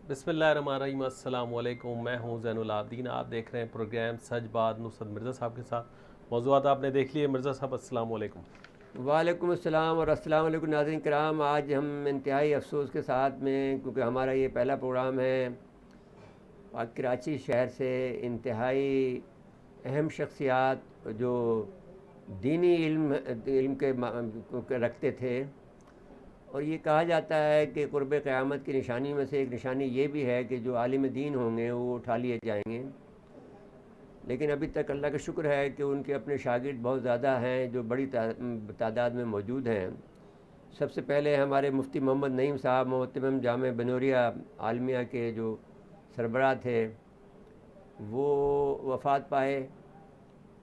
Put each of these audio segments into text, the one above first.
बिस्मिल्लाहिर्रहमानिर्रहीम, अस्सलाम वालेकुम। मैं हूं ज़ैनुल आबदीन। आप देख रहे हैं प्रोग्राम सच बात नुसरत मिर्ज़ा साहब के साथ। मौज़ूआत आपने देख लिए। मिर्ज़ा साहब अस्सलाम वालेकुम। वालेकुम अस्सलाम और अस्सलाम वालेकुम नाज़रीन किराम। आज हम इंतहाई अफसोस के साथ में, क्योंकि हमारा ये पहला प्रोग्राम है, कराची शहर से इंतहाई अहम शख्सियात जो दीनी इल्म के रखते थे। और ये कहा जाता है कि क़ुर्ब क़यामत की निशानी में से एक निशानी ये भी है कि जो आलिम दीन होंगे वो उठा लिए जाएंगे। लेकिन अभी तक अल्लाह का शुक्र है कि उनके अपने शागिर्द बहुत ज़्यादा हैं जो बड़ी तादाद में मौजूद हैं। सबसे पहले हमारे मुफ्ती मोहम्मद नईम साहब मोहतरम जामे बनूरिया आलमिया के जो सरबराह थे वो वफ़ात पाए।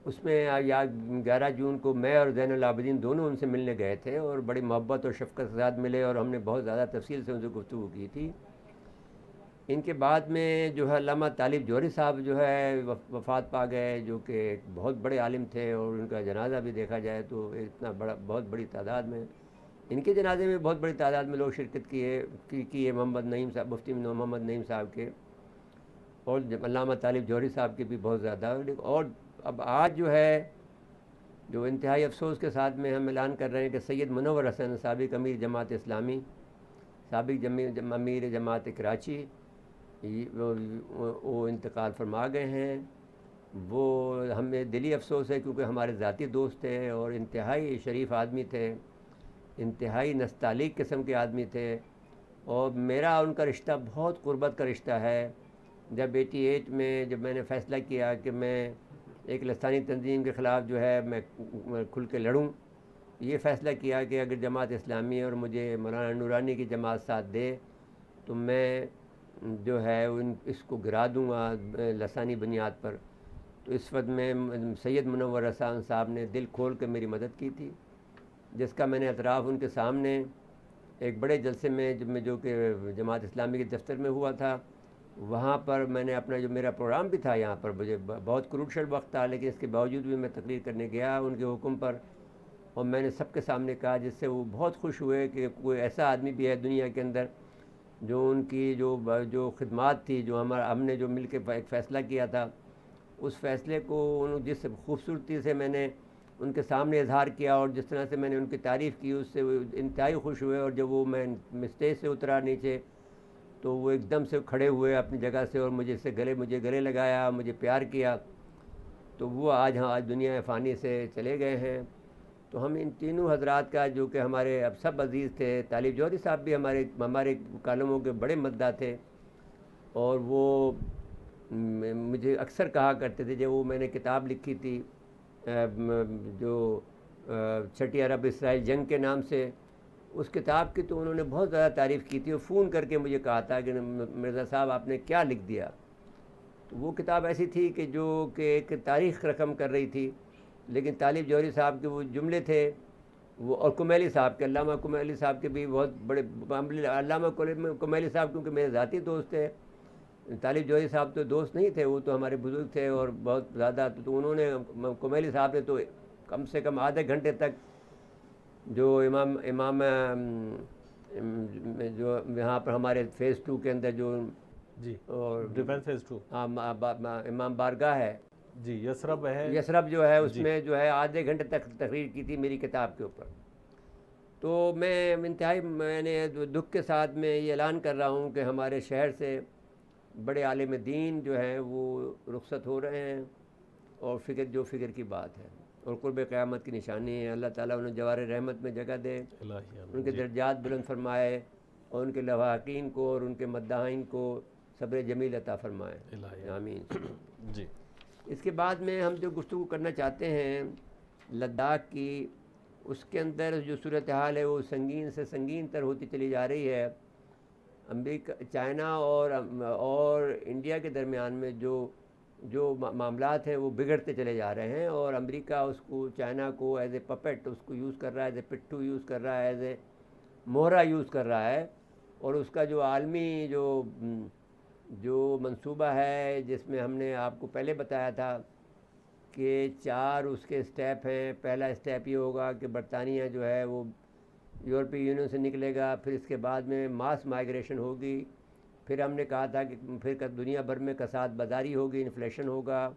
उसमें या 11 जून को मैं और ज़ैनुल आबिदीन दोनों उनसे मिलने गए थे और बड़ी मोहब्बत और शफ़क़त के साथ मिले और हमने बहुत ज़्यादा तफसील से उनसे गुफ्तगू की थी। इनके बाद में जो है अल्लामा तालिब जौहरी साहब जो है वफ़ात पा गए, जो कि एक बहुत बड़े आलिम थे और उनका जनाज़ा भी देखा जाए तो इतना बड़ा बहुत बड़ी तादाद में, इनके जनाजे में बहुत बड़ी तादाद में लोग शिरकत किए मोहम्मद नईम साहब, मुफ्ती मोहम्मद नईम साहब के और अल्लामा तालिब जौहरी साहब के भी बहुत ज़्यादा। और अब आज जो है जो इंतहाई अफसोस के साथ में हम ऐलान कर रहे हैं कि सैयद मुनव्वर हसन साबिक़ अमीर जमात इस्लामी, साबिक़ अमीर जमात कराची, वो इंतकाल फरमा गए हैं। वो हमें दिली अफसोस है क्योंकि हमारे ज़ाती दोस्त थे और इंतहाई शरीफ आदमी थे, इंतहाई नस्तालिक किस्म के आदमी थे और मेरा उनका रिश्ता बहुत क़ुर्बत का रिश्ता है। जब 88 में जब मैंने फ़ैसला किया कि मैं एक लसानी तंजीम के ख़िलाफ़ जो है मैं खुल के लड़ूँ, ये फ़ैसला किया कि अगर जमात इस्लामी और मुझे मौलाना नूरानी की जमात साथ दे तो मैं जो है उन इसको गिरा दूँगा लसानी बुनियाद पर। तो इस वक्त में सैयद मुनव्वर हसन साहब ने दिल खोल कर मेरी मदद की थी, जिसका मैंने एतराफ़ उनके सामने एक बड़े जलसे में जो कि जमात इस्लामी के दफ्तर में हुआ था, वहाँ पर मैंने अपना जो मेरा प्रोग्राम भी था यहाँ पर, मुझे बहुत क्रूशल वक्त था लेकिन इसके बावजूद भी मैं तकरीर करने गया उनके हुक्म पर और मैंने सबके सामने कहा, जिससे वो बहुत खुश हुए कि कोई ऐसा आदमी भी है दुनिया के अंदर जो उनकी जो खिदमात थी, जो हमने जो मिल के एक फ़ैसला किया था, उस फ़ैसले को जिस खूबसूरती से मैंने उनके सामने इजहार किया और जिस तरह से मैंने उनकी तारीफ़ की, उससे वो इंतहाई खुश हुए। और जब वो मैं स्टेज से उतरा नीचे तो वो एकदम से खड़े हुए अपनी जगह से और मुझे गले लगाया, मुझे प्यार किया। तो वो आज दुनिया फ़ानी से चले गए हैं। तो हम इन तीनों हजरात का, जो कि हमारे अब सब अज़ीज़ थे, तालिब जौहरी साहब भी हमारे कालमों के बड़े मद्दा थे और वो मुझे अक्सर कहा करते थे, जब वो मैंने किताब लिखी थी जो छठी अरब इसराइल जंग के नाम से, उस किताब की तो उन्होंने बहुत ज़्यादा तारीफ़ की थी और फ़ोन करके मुझे कहा था कि मिर्ज़ा साहब आपने क्या लिख दिया। तो वो किताब ऐसी थी कि जो कि एक तारीख़ रकम कर रही थी, लेकिन तालिब जौहरी साहब के वो जुमले थे वो, और कुमैली साहब के, अल्लामा कुमैली साहब के भी बहुत बड़े, अल्लामा कुमैली साहब क्योंकि मेरे ज़ाती दोस्त थे, तालिब जौहरी साहब तो दोस्त नहीं थे, वो तो हमारे बुज़ुर्ग थे और बहुत ज़्यादा। तो उन्होंने कुमैली साहब ने तो कम से कम आधे घंटे तक जो इमाम जो यहाँ पर हमारे फ़ेज़ 2 के अंदर जो जी और डिफेंस फेज 2 हाँ इमाम बारगाह है जी, यसरब है। यसरब जो है, जी उसमें जो है आधे घंटे तक तकरीर की थी मेरी किताब के ऊपर। तो मैंने दुख के साथ में ये ऐलान कर रहा हूँ कि हमारे शहर से बड़े आलिम दीन जो हैं वो रुखसत हो रहे हैं और फ़िक्र की बात है। और कुर्ब क़यामत की निशानी है। अल्लाह ताला उन्हें जवार रहमत में जगह दे, उनके दर्जात बुलंद फरमाए और उनके लवाकीन को और उनके मद्दाहीन को सब्र जमील अता फरमाए, आमीन जी। इसके बाद में हम जो गुफ्तगू करना चाहते हैं लद्दाख की, उसके अंदर जो सूरत हाल है वो संगीन से संगीन तर होती चली जा रही है। अमेरिका, चाइना और इंडिया के दरमियान में जो मामलात हैं वो बिगड़ते चले जा रहे हैं और अमेरिका उसको, चाइना को एज ए पपेट उसको यूज़ कर रहा है, एज ए पिट्ठू यूज़ कर रहा है, एज ए मोहरा यूज़ कर रहा है। और उसका जो आलमी जो मंसूबा है, जिसमें हमने आपको पहले बताया था कि 4 उसके स्टेप हैं। पहला स्टेप ये होगा कि बरतानिया जो है वो यूरोपीय यूनियन से निकलेगा, फिर इसके बाद में मास माइग्रेशन होगी, फिर हमने कहा था कि फिर दुनिया भर में कसाद बाजारी होगी, इन्फ्लेशन होगा,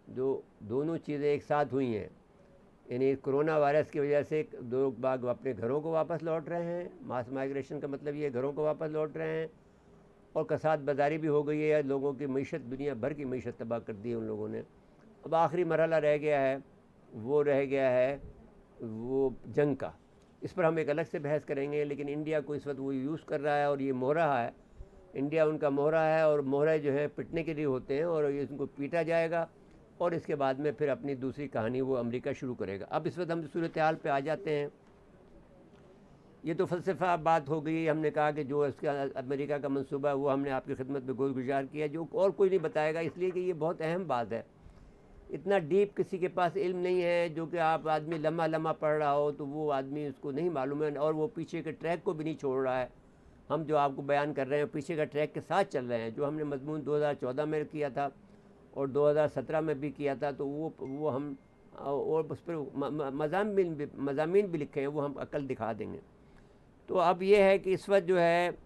जो दोनों चीज़ें एक साथ हुई हैं। यानी कोरोना वायरस की वजह से लोग बाग अपने घरों को वापस लौट रहे हैं, मास माइग्रेशन का मतलब ये घरों को वापस लौट रहे हैं, और कसाद बाजारी भी हो गई है, लोगों की मीशत, दुनिया भर की मीशत तबाह कर दी है उन लोगों ने। अब आखिरी मरहला रह गया है, वो जंग का। इस पर हम एक अलग से बहस करेंगे, लेकिन इंडिया को इस वक्त वो यूज़ कर रहा है और ये मोहरा है, इंडिया उनका मोहरा है, और मोहरे जो है पिटने के लिए होते हैं और ये उनको पीटा जाएगा और इसके बाद में फिर अपनी दूसरी कहानी वो अमेरिका शुरू करेगा। अब इस वक्त हम सूरत हाल पे आ जाते हैं। ये तो फ़लसफ़ा बात हो गई। हमने कहा कि जो इसका अमेरिका का मंसूबा है वो हमने आपकी खिदमत में गुज़ार किया, जो और कोई नहीं बताएगा, इसलिए कि ये बहुत अहम बात है। इतना डीप किसी के पास इल्म नहीं है, जो कि आप आदमी लम्हा पढ़ रहा हो तो वो आदमी उसको नहीं मालूम है, और वो पीछे के ट्रैक को भी नहीं छोड़ रहा है। हम जो आपको बयान कर रहे हैं पीछे का ट्रैक के साथ चल रहे हैं। जो हमने मजमून 2014 में किया था और 2017 में भी किया था, तो वो हम और उस पर मज़ामीन भी लिखे हैं, वो हम अकल दिखा देंगे। तो अब ये है कि इस वक्त जो है,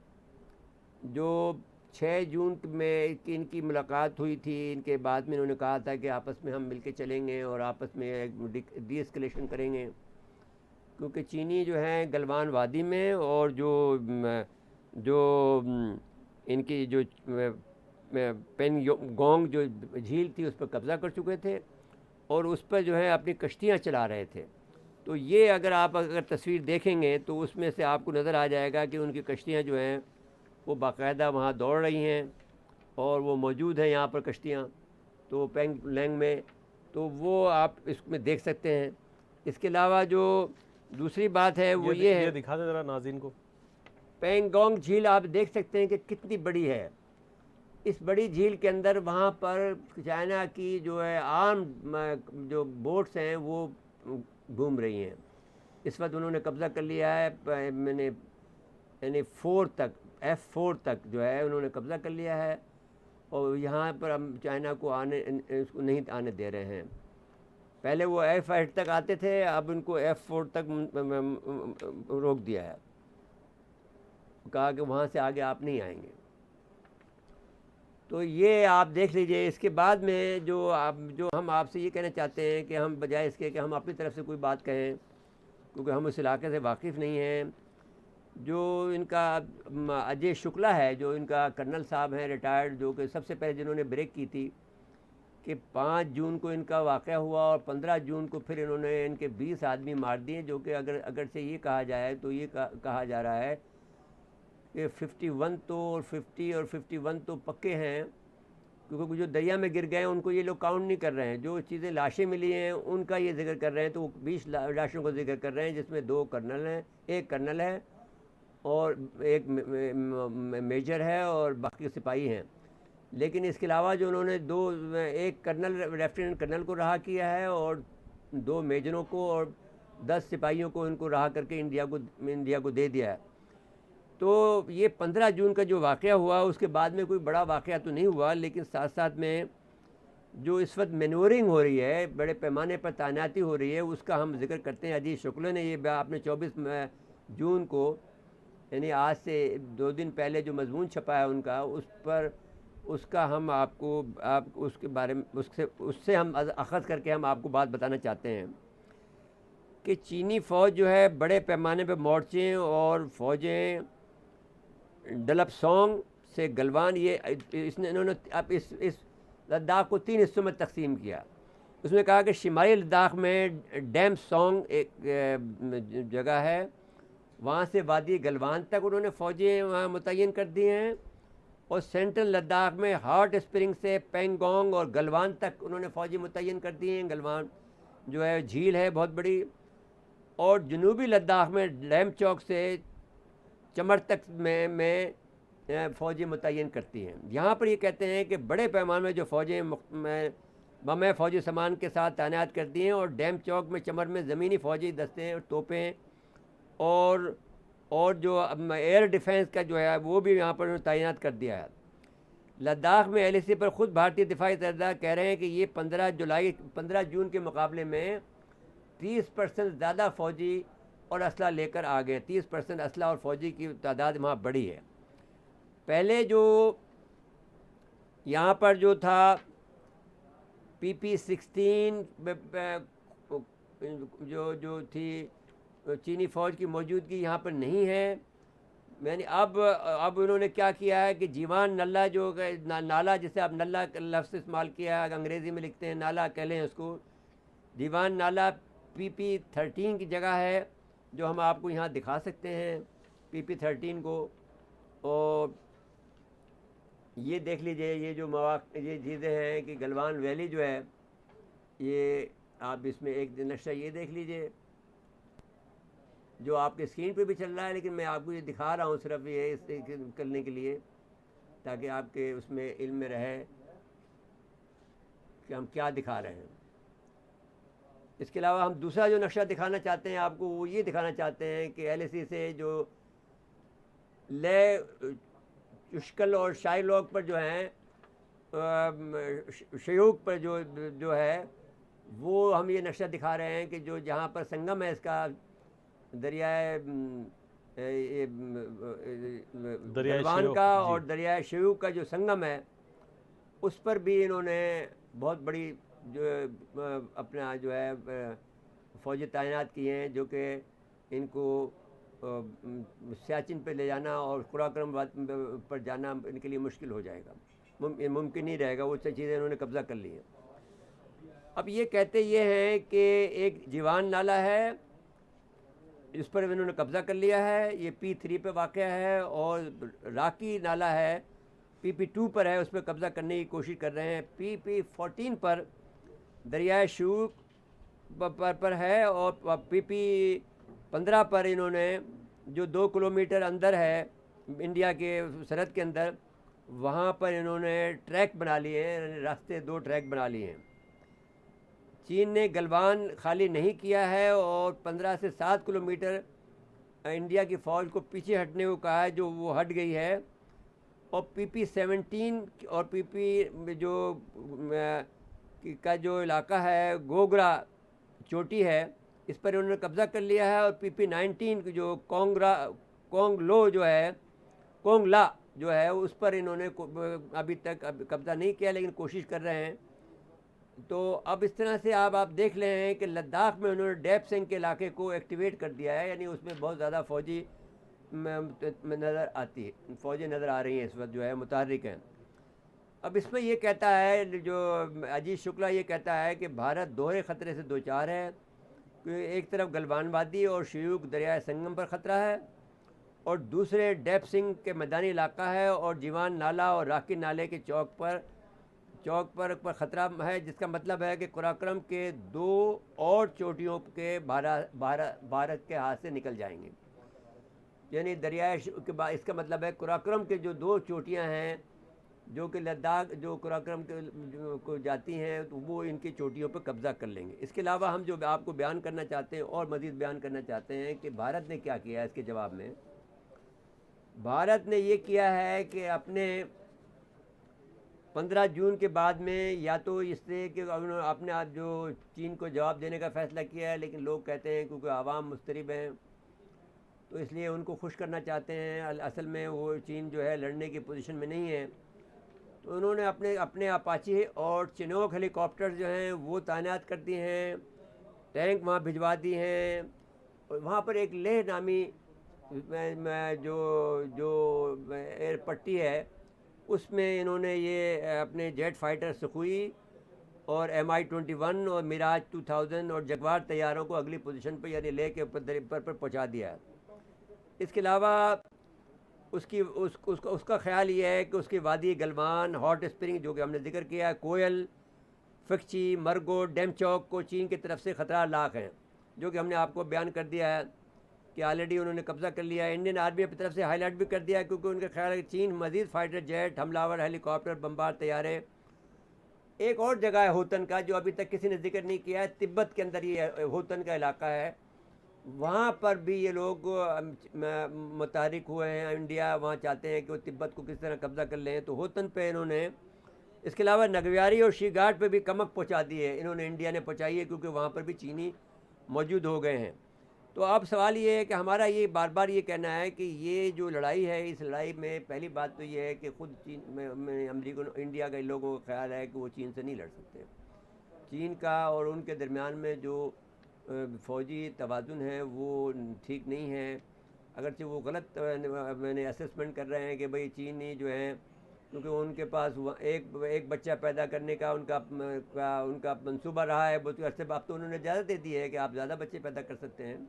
जो 6 जून में इनकी मुलाकात हुई थी, इनके बाद में इन्होंने कहा था कि आपस में हम मिलके चलेंगे और आपस में डी एस्केलेशन करेंगे, क्योंकि चीनी जो हैं गलवान वादी में और जो इनकी जो पेनगोंग जो झील थी उस पर कब्ज़ा कर चुके थे और उस पर जो है अपनी कश्तियाँ चला रहे थे। तो ये अगर तस्वीर देखेंगे तो उसमें से आपको नज़र आ जाएगा कि उनकी कश्तियाँ जो हैं वो बाकायदा वहाँ दौड़ रही हैं और वो मौजूद हैं यहाँ पर कश्तियाँ, तो पेंगोंग में, तो वो आप इसमें देख सकते हैं। इसके अलावा जो दूसरी बात है वो ये है, दिखा दें ज़रा नाज़रीन को। पेंगोंग झील आप देख सकते हैं कि कितनी बड़ी है। इस बड़ी झील के अंदर वहाँ पर चाइना की जो है आर्म जो बोट्स हैं वो घूम रही हैं। इस वक्त उन्होंने कब्ज़ा कर लिया है, मैंने यानी F4 तक जो है उन्होंने कब्ज़ा कर लिया है, और यहाँ पर हम चाइना को इसको नहीं आने दे रहे हैं। पहले वो F8 तक आते थे, अब उनको F4 तक रोक दिया है, कहा कि वहाँ से आगे आप नहीं आएंगे। तो ये आप देख लीजिए। इसके बाद में जो हम आपसे ये कहना चाहते हैं कि हम बजाय इसके कि हम अपनी तरफ से कोई बात कहें, क्योंकि हम उस इलाके से वाकिफ़ नहीं हैं, जो इनका अजय शुक्ला है, जो इनका कर्नल साहब हैं रिटायर्ड, जो कि सबसे पहले जिन्होंने ब्रेक की थी कि 5 जून को इनका वाक़या हुआ और 15 जून को फिर इन्होंने इनके 20 आदमी मार दिए, जो कि अगर से ये कहा जाए तो ये कहा जा रहा है कि 51 तो और 50 और 51 तो पक्के हैं, क्योंकि जो दरिया में गिर गए हैं उनको ये लोग काउंट नहीं कर रहे हैं। जो चीज़ें लाशें मिली हैं उनका ये जिक्र कर रहे हैं, तो वो 20 लाशों का जिक्र कर रहे हैं, जिसमें 2 कर्नल हैं, एक कर्नल है और एक मेजर है और बाकी सिपाही हैं। लेकिन इसके अलावा जो उन्होंने एक कर्नल, लेफ्टिनेंट कर्नल को रहा किया है और 2 मेजरों को और 10 सिपाहियों को इनको रहा करके इंडिया को दे दिया है। तो ये 15 जून का जो वाक़या हुआ उसके बाद में कोई बड़ा वाक़या तो नहीं हुआ, लेकिन साथ साथ में जो इस वक्त मैनूवरिंग हो रही है, बड़े पैमाने पर तैनाती हो रही है, उसका हम जिक्र करते हैं। अजीत शुक्ला ने ये आपने 24 जून को, यानी आज से 2 दिन पहले जो मजमून छपा है उनका, उस पर उसका हम आप उसके बारे में उससे हम अख़ज़ करके हम आपको बात बताना चाहते हैं कि चीनी फ़ौज जो है बड़े पैमाने पर मोर्चे और फ़ौजें डलपसोंग से गलवान, इन्होंने अब इस लद्दाख को 3 हिस्सों में तकसीम किया, उसमें कहा कि शिमाली लद्दाख में डैम सॉन्ग एक जगह है, वहाँ से वादी गलवान तक उन्होंने फ़ौजें वहाँ मुतय्यन कर दी हैं, और सेंट्रल लद्दाख में हॉट स्प्रिंग से पेंगोंग और गलवान तक उन्होंने फ़ौजी मुतय्यन कर दी हैं। गलवान जो है झील है बहुत बड़ी, और जनूबी लद्दाख में लैम चौक से चमर तक में फ़ौजी मुतय्यन करती हैं। यहाँ पर ये कहते हैं कि बड़े पैमाने में जो फ़ौजें बम फ़ौजी सामान के साथ तैनात कर दी हैं, और डैम चौक में चमर में ज़मीनी फ़ौजी दस्ते और तोपें और जो एयर डिफेंस का जो है वो भी यहाँ पर तैनात कर दिया है। लद्दाख में LAC पर ख़ुद भारतीय दिफाई सरदार कह रहे हैं कि ये 15 जून के मुकाबले में 30% ज़्यादा फ़ौजी और असला लेकर आ गए। 30% असला और फ़ौजी की तादाद वहाँ बढ़ी है। पहले जो यहाँ पर जो था PP-16 जो थी चीनी फ़ौज की मौजूदगी यहाँ पर नहीं है। मैंने अब उन्होंने क्या किया है कि जीवान नल्ला जो नाला, जिसे आप नल्ला लफ्ज़ इस्तेमाल किया है, अंग्रेज़ी में लिखते हैं नाला कह लें उसको, जीवान नाला PP-13 की जगह है, जो हम आपको यहाँ दिखा सकते हैं PP-13 को। और ये देख लीजिए, ये जो ये चीज़ें हैं कि गलवान वैली जो है, ये आप इसमें एक नक्शा ये देख लीजिए जो आपके स्क्रीन पे भी चल रहा है, लेकिन मैं आपको ये दिखा रहा हूँ सिर्फ ये इस करने के लिए, ताकि आपके उसमें इल्म में रहे कि हम क्या दिखा रहे हैं। इसके अलावा हम दूसरा जो नक्शा दिखाना चाहते हैं आपको, वो ये दिखाना चाहते हैं कि LAC से जो ले चुश्कल और शाइलॉक पर जो हैं, शयूक पर जो है, वो हम ये नक्शा दिखा रहे हैं कि जो जहाँ पर संगम है इसका दरियाए गलवान का और दरियाए शयूक का जो संगम है, उस पर भी इन्होंने बहुत बड़ी जो अपना जो है फ़ौजी तैनात किए हैं, जो कि इनको सियाचिन पे ले जाना और कुराक्रम पर जाना इनके लिए मुश्किल हो जाएगा, मुमकिन नहीं रहेगा। वो चीज़ें इन्होंने कब्ज़ा कर ली हैं। अब ये कहते ये हैं कि एक जीवान नाला है, इस पर इन्होंने कब्ज़ा कर लिया है, ये P3 पे वाक़ है, और राकी नाला है PP2 पर है, उस पर कब्ज़ा करने की कोशिश कर रहे हैं। PP14 पर दरियाए शयूक पर है, और PP15 पर इन्होंने जो 2 किलोमीटर अंदर है इंडिया के सरहद के अंदर, वहाँ पर इन्होंने ट्रैक बना लिए हैं, रास्ते 2 ट्रैक बना लिए हैं। चीन ने गलवान खाली नहीं किया है और 15 से 7 किलोमीटर इंडिया की फ़ौज को पीछे हटने को कहा है, जो वो हट गई है। और PP-17 और PP जो का जो इलाका है, गोगरा चोटी है, इस पर उन्होंने कब्ज़ा कर लिया है। और PP-19 जो कोंगलो जो है, कोंगला जो है, उस पर इन्होंने अभी तक कब्ज़ा नहीं किया, लेकिन कोशिश कर रहे हैं। तो अब इस तरह से आप देख रहे हैं कि लद्दाख में उन्होंने डैप सिंह के इलाके को एक्टिवेट कर दिया है, यानी उसमें बहुत ज़्यादा फ़ौजी नज़र आती है, फ़ौजी नज़र आ रही हैं इस वक्त जो है, मुतहर्रिक हैं। अब इसमें ये कहता है, जो अजीत शुक्ला ये कहता है कि भारत दोहरे ख़तरे से दो चार है, कि एक तरफ गलवान वादी और शयूक दरियाए संगम पर ख़तरा है, और दूसरे डैप सिंह के मैदानी इलाका है, और जीवान नाला और राकी नाले के चौक पर ख़तरा है, जिसका मतलब है कि कुराक्रम के 2 और चोटियों के भारत के हाथ से निकल जाएंगे। यानी दरियाए के बाद इसका मतलब है कुराक्रम के जो 2 चोटियां हैं, जो कि लद्दाख जो कुराक्रम को जाती हैं, तो वो इनकी चोटियों पर कब्ज़ा कर लेंगे। इसके अलावा हम जो आपको बयान करना चाहते हैं और मज़ीद बयान करना चाहते हैं कि भारत ने क्या किया है इसके जवाब में। भारत ने ये किया है कि अपने 15 जून के बाद में, या तो इससे कि आपने आज जो चीन को जवाब देने का फ़ैसला किया है, लेकिन लोग कहते हैं क्योंकि आवाम मुस्तरिब हैं, तो इसलिए उनको खुश करना चाहते हैं। असल में वो चीन जो है लड़ने की पोजीशन में नहीं है, तो उन्होंने अपने अपाची और चिनोक हेलीकॉप्टर जो हैं वो तैनात कर दिए हैं, टैंक वहाँ भिजवा दिए हैं। और वहाँ पर एक लेह नामी जो एयर पट्टी है, उसमें इन्होंने ये अपने जेट फाइटर सुखोई और MI-21 और मिराज 2000 और जगवार तैयारों को अगली पोजीशन पर यानी ले के ऊपर पहुँचा दिया है। इसके अलावा उसका ख्याल ये है कि उसकी वादी गलवान, हॉट स्प्रिंग जो कि हमने जिक्र किया है, कोयल, फिक्ची, मरगो, डेमचौक को चीन की तरफ से ख़तरा लाक हैं, जो कि हमने आपको बयान कर दिया है कि ऑलरेडी उन्होंने कब्ज़ा कर लिया है। इंडियन आर्मी की तरफ से हाईलाइट भी कर दिया है, क्योंकि उनका ख्याल है कि चीन मज़ीद फाइटर जेट, हमलावर हेलीकॉप्टर, बम्बार तैयारे। एक और जगह है होतन का, जो अभी तक किसी ने जिक्र नहीं किया है, तिब्बत के अंदर ये होतन का इलाका है। वहाँ पर भी ये लोग मुतहरिक हुए हैं। इंडिया वहाँ चाहते हैं कि वो तिब्बत को किस तरह कब्ज़ा कर लें, तो होतन पे इन्होंने, इसके अलावा नगव्यारी और शीघाट पे भी कमक पहुँचा दी है इन्होंने, इंडिया ने पहुँचाई है, क्योंकि वहाँ पर भी चीनी मौजूद हो गए हैं। तो अब सवाल ये है कि हमारा ये बार बार ये कहना है कि ये जो लड़ाई है, इस लड़ाई में पहली बात तो ये है कि ख़ुद चीन में अमरीका इंडिया के लोगों का ख्याल है कि वो चीन से नहीं लड़ सकते। चीन का और उनके दरमियान में जो फ़ौजी तवाज़ुन है वो ठीक नहीं है। अगरचे वो गलत मैंने असेसमेंट कर रहे हैं कि भाई चीनी जो है, क्योंकि उनके पास एक बच्चा पैदा करने का उनका मंसूबा रहा है, बहुत अरसे अब तो उन्होंने इजाज़त दे दी है कि आप ज़्यादा बच्चे पैदा कर सकते हैं,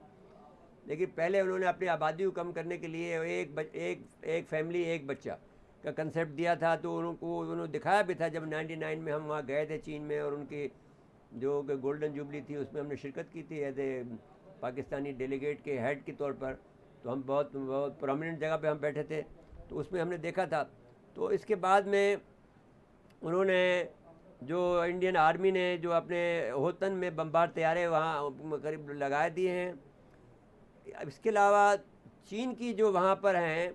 लेकिन पहले उन्होंने अपनी आबादी को कम करने के लिए एक फैमिली एक बच्चा का कंसेप्ट दिया था। तो उन्होंने दिखाया भी था जब 99 में हम वहाँ गए थे चीन में, और उनकी जो गोल्डन जुबली थी उसमें हमने शिरकत की थी एज ए पाकिस्तानी डेलीगेट के हेड के तौर पर। तो हम बहुत प्रोमिनेंट जगह पे हम बैठे थे, तो उसमें हमने देखा था। तो इसके बाद में उन्होंने जो इंडियन आर्मी ने जो अपने होतन में बम्बार तैयारे वहाँ करीब लगा दिए हैं। इसके अलावा चीन की जो वहाँ पर हैं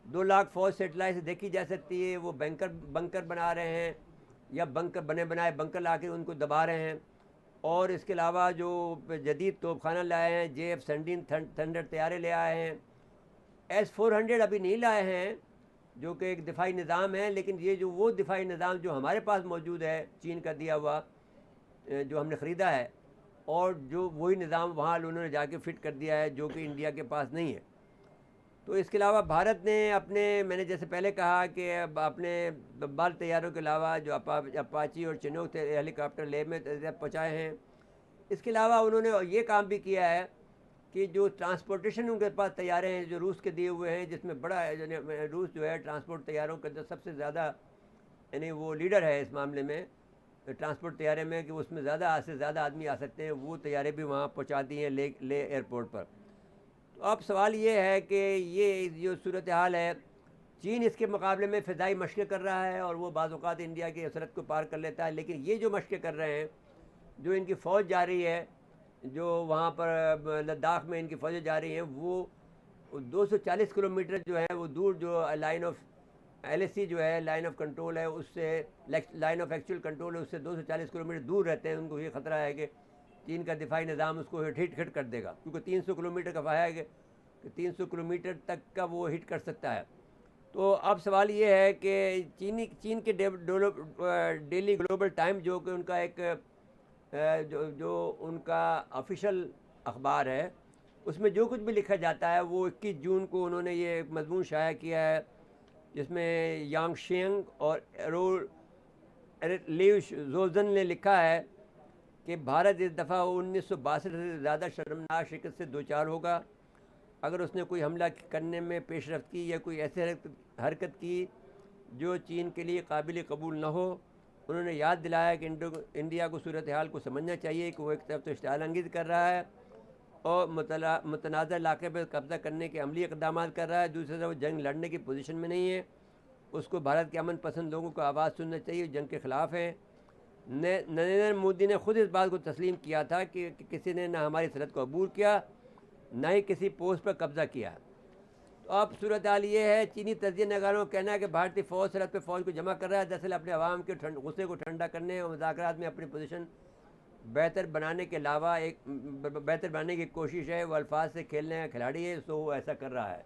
2 लाख फौज सेटेलाइट से देखी जा सकती है, वो बंकर बना रहे हैं या बंकर बनाए बंकर ला के उनको दबा रहे हैं। और इसके अलावा जो जदीद तोपखाना लाए हैं, JF-17 थंडर तैयारे ले आए हैं। S-400 अभी नहीं लाए हैं, जो कि एक दिफाई निज़ाम है, लेकिन ये जो वो दिफाई निज़ाम जो हमारे पास मौजूद है चीन का दिया हुआ जो हमने ख़रीदा है, और जो वही निज़ाम वहाँ उन्होंने जाके फ़िट कर दिया है, जो कि इंडिया के पास नहीं है। तो इसके अलावा भारत ने अपने, मैंने जैसे पहले कहा कि अपने बम्बार तैयारों के अलावा जो अपाची और चिनूक हेलीकॉप्टर लेह में पहुँचाए हैं। इसके अलावा उन्होंने ये काम भी किया है कि जो ट्रांसपोर्टेशन उनके पास तैयारे हैं जो रूस के दिए हुए हैं, जिसमें बड़ा है, रूस जो है ट्रांसपोर्ट तैयारों का जो सबसे ज़्यादा यानी वो लीडर है इस मामले में ट्रांसपोर्ट तैयारे में, कि उसमें ज़्यादा से ज़्यादा आदमी आ सकते हैं, वो तैयारे भी वहाँ पहुँचा दिए हैं ले एयरपोर्ट पर। तो अब सवाल ये है कि ये जो सूरत हाल है, चीन इसके मुकाबले में फ़िज़ाई मशक़ें कर रहा है और वो बाज़ औक़ात इंडिया की सरहद को पार कर लेता है, लेकिन ये जो मशक़ें कर रहे हैं, जो इनकी फ़ौज जा रही है, जो वहाँ पर लद्दाख में इनकी फ़ौजें जा रही हैं, वो 240 किलोमीटर जो है वो दूर, जो लाइन ऑफ LAC जो है लाइन ऑफ कंट्रोल है, उससे लाइन ऑफ एक्चुअल कंट्रोल है, उससे 240 किलोमीटर दूर रहते हैं। उनको ये ख़तरा है कि चीन का दिफाई निज़ाम उसको हिट कर देगा, क्योंकि 300 किलोमीटर का फाया है कि 300 किलोमीटर तक का वो हिट कर सकता है। तो अब सवाल ये है कि चीन के डेली ग्लोबल टाइम जो कि उनका एक जो उनका ऑफिशियल अखबार है, उसमें जो कुछ भी लिखा जाता है वो 21 जून को उन्होंने ये मजमून शाया किया है, जिसमें यांग शेंग और लीव जोजन ने लिखा है कि भारत इस दफ़ा 1962 से ज़्यादा शर्मनाक शिकस्त से दो चार होगा अगर उसने कोई हमला करने में पेशरफ्त की या कोई ऐसी हरकत की जो चीन के लिए काबिल कबूल न हो। उन्होंने याद दिलाया कि इंडिया को सूरत हाल को समझना चाहिए कि वो एक तरफ तो इश्तिआल अंगेज़ कर रहा है और मुतनाज़ा इलाके पर कब्ज़ा करने के अमली इक़दाम कर रहा है, दूसरी तरफ जंग लड़ने की पोजीशन में नहीं है। उसको भारत के अमन पसंद लोगों को आवाज़ सुनना चाहिए, जंग के ख़िलाफ़ हैं। नरेंद्र मोदी ने ख़ुद इस बात को तस्लीम किया था कि किसी ने ना हमारी सरहद को अबूर किया, ना ही किसी पोस्ट पर कब्ज़ा किया। तो अब सूरत हाल ये है, चीनी तजिया नगारों का कहना है कि भारतीय फ़ौज सरहद पर फ़ौज को जमा कर रहा है, दरअसल अपने आवाम के गुस्से को ठंडा करने और मुज़ाकरात में अपनी पोजीशन बेहतर बनाने के अलावा एक बेहतर बनाने की कोशिश है। वो अल्फाज से खेलने का खिलाड़ी है, सो वो ऐसा कर रहा है।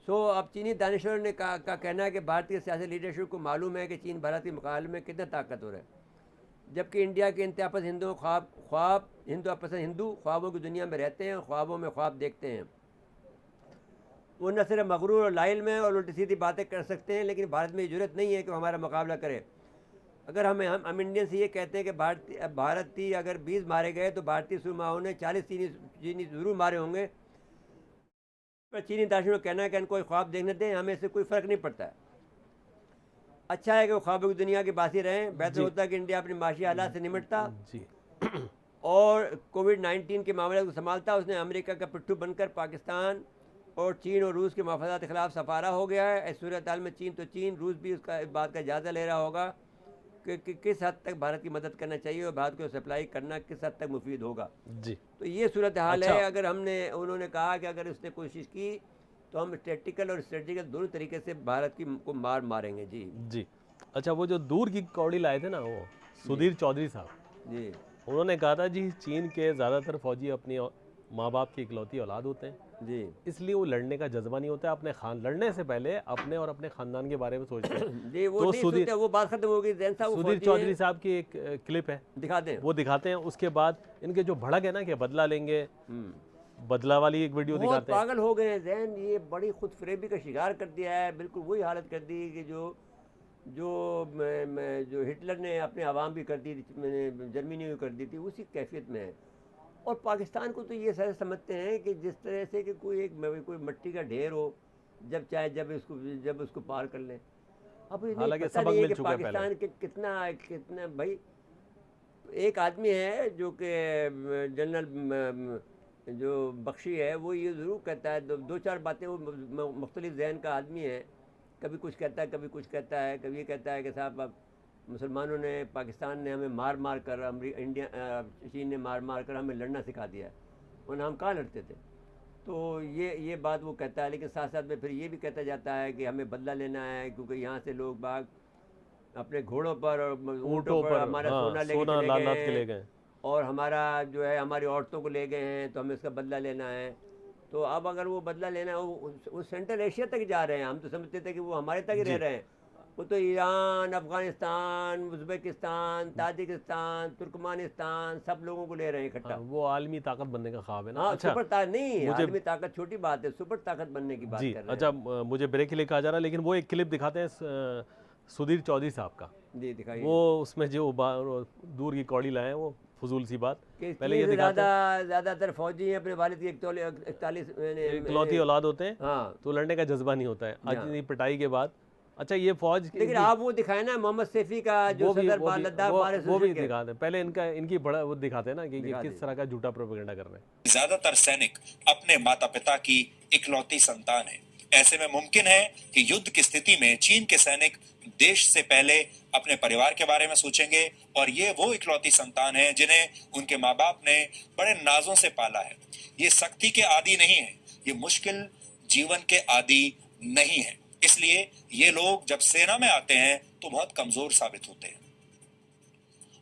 सो अब चीनी दानिशवर ने का कहना है कि भारतीय सियासी लीडरशिप को मालूम है कि चीन भारत के मुकाबले में कितना ताकतवर है, जबकि इंडिया के इंतहापसंद हिंदू ख्वाबों की दुनिया में रहते हैं, ख्वाबों में ख्वाब देखते हैं। वो न सिर्फ मगरूर और लाइल में और उल्टी सीधी बातें कर सकते हैं, लेकिन भारत में ये जरूरत नहीं है कि वो हमारा मुकाबला करे। अगर हम इंडियन से ये कहते हैं कि भारतीय अगर 20 मारे गए तो भारतीय सुरमाओं ने 40 चीनी ज़रूर मारे होंगे, पर चीनी दार्शनिकों का कहना है कि इनको कोई ख्वाब देखने दें, हमें इससे कोई फ़र्क नहीं पड़ता है। अच्छा है कि वो ख्वाबों की दुनिया के बासी रहें। बेहतर होता है कि इंडिया अपनी माशी हालात से निमटता जी और कोविड-19 के मामले को संभालता। उसने अमेरिका का पिट्ठू बनकर पाकिस्तान और चीन और रूस के मफादात के खिलाफ सफारा हो गया है। इस सूरत हाल में चीन रूस भी उसका इस बात का जायज़ा ले रहा होगा कि किस हद तक भारत की मदद करना चाहिए और भारत को सप्लाई करना किस हद तक मुफीद होगा। जी तो ये सूरत हाल अच्छा। है। अगर उन्होंने कहा कि अगर उसने कोशिश की तो हम टैक्टिकल और स्ट्रेटेजिकल दोनों तरीके से भारत को मारेंगे। जी जी। अच्छा, वो जो दूर की कौड़ी लाए थे ना, वो सुधीर चौधरी साहब जी उन्होंने कहा था जी चीन के ज़्यादातर फौजी अपनी माँ बाप की इकलौती औलाद होते हैं, जी इसलिए वो लड़ने का जज्बा नहीं होता है। अपने लड़ने से पहले अपने और अपने खानदान के बारे में सोचते हैं। जी वो तो नहीं सोचते, वो बात खत्म हो गई। जैन साहब वो सुधीर फौजी चौधरी हैं, साहब की एक क्लिप है, दिखा दें। वो दिखाते हैं। उसके बाद इनके जो भड़क है ना कि बदला लेंगे, बदला वाली एक वीडियो बहुत दिखाते हैं। पागल हो गए हैं जैन, ये बड़ी खुद फरेबी का शिकार कर दिया है। बिल्कुल वही हालत कर दी कि जो हिटलर ने अपने आवाम की कर दी थी, मैंने जर्मनी में कर दी थी, उसी कैफियत में है। और पाकिस्तान को तो ये सारे समझते हैं कि जिस तरह से कि कोई मिट्टी का ढेर हो, जब उसको पार कर लें। अब इन्हें हालांकि पता सबक नहीं है मिल कि चुका है पहले। पाकिस्तान के कितना भाई। एक आदमी है जो कि जनरल जो बख्शी है, वो ये ज़रूर कहता है, दो चार बातें, वो मुख्तलिफ जहन का आदमी है। कभी कुछ कहता है, कभी कुछ कहता है। कभी ये कहता है कि साहब अब मुसलमानों ने, पाकिस्तान ने हमें मार मार कर, चीन ने मार मार कर हमें लड़ना सिखा दिया है, वरना हम कहाँ लड़ते थे। तो ये बात वो कहता है। लेकिन साथ साथ में फिर ये भी कहता जाता है कि हमें बदला लेना है, क्योंकि यहाँ से लोग बाग अपने घोड़ों पर और ऊँटों पर हमारा सोना लेके चले लानत के गए ले हैं गए। और हमारा जो है हमारी औरतों को ले गए हैं, तो हमें इसका बदला लेना है। तो अब अगर वो बदला लेना है, वो सेंट्रल एशिया तक जा रहे हैं। हम तो समझते थे कि वो हमारे तक ही रह रहे हैं। वो तो Iran, Afghanistan, Uzbekistan, Tajikistan, Turkmenistan सब लोगों को ले रहे हैं इकट्ठा। वो आलमी ताकत बनने का ख्वाब है ना। हाँ, अच्छा, सुपर ताकत नहीं, आलमी ताकत छोटी बात है, सुपर ताकत बनने की बात जी कर रहे हैं। अच्छा, मुझे ब्रेक के लिए कहा जा रहा है, लेकिन वो एक क्लिप दिखाते हैं सुधीर चौधरी साहब का। जी दिखाइए। वो उसमें जो दूर की कौड़ी लाए हैं, वो फजूल सी बात। कि पहले ये दिखाते हैं ज़्यादातर फौजी हैं अपने वालिद की 41 इकलौती औलाद होते हैं, हाँ, तो लड़ने का जज्बा नहीं होता है आज हाँ। इतनी पिटाई के बाद। अच्छा, ये फौज लेकिन आप वो दिखाए ना मोहम्मद सैफी का जो सदर लद्दाख बार वो भी दिखाते हैं। पहले इनकी बड़ा वो दिखाते हैं ना कि ये किस तरह का झूठा प्रोपेगेंडा कर रहे हैं। ज्यादातर सैनिक अपने माता पिता की इकलौती संतान हैं। ऐसे में मुमकिन है कि युद्ध की स्थिति में चीन के सैनिक देश से पहले अपने परिवार के बारे में सोचेंगे, और ये वो इकलौती संतान हैं जिन्हें उनके माँ बाप ने बड़े नाजों से पाला है। ये सख्ती के आदी नहीं है, ये मुश्किल जीवन के आदी नहीं है। इसलिए ये लोग जब सेना में आते हैं तो बहुत कमजोर साबित होते हैं,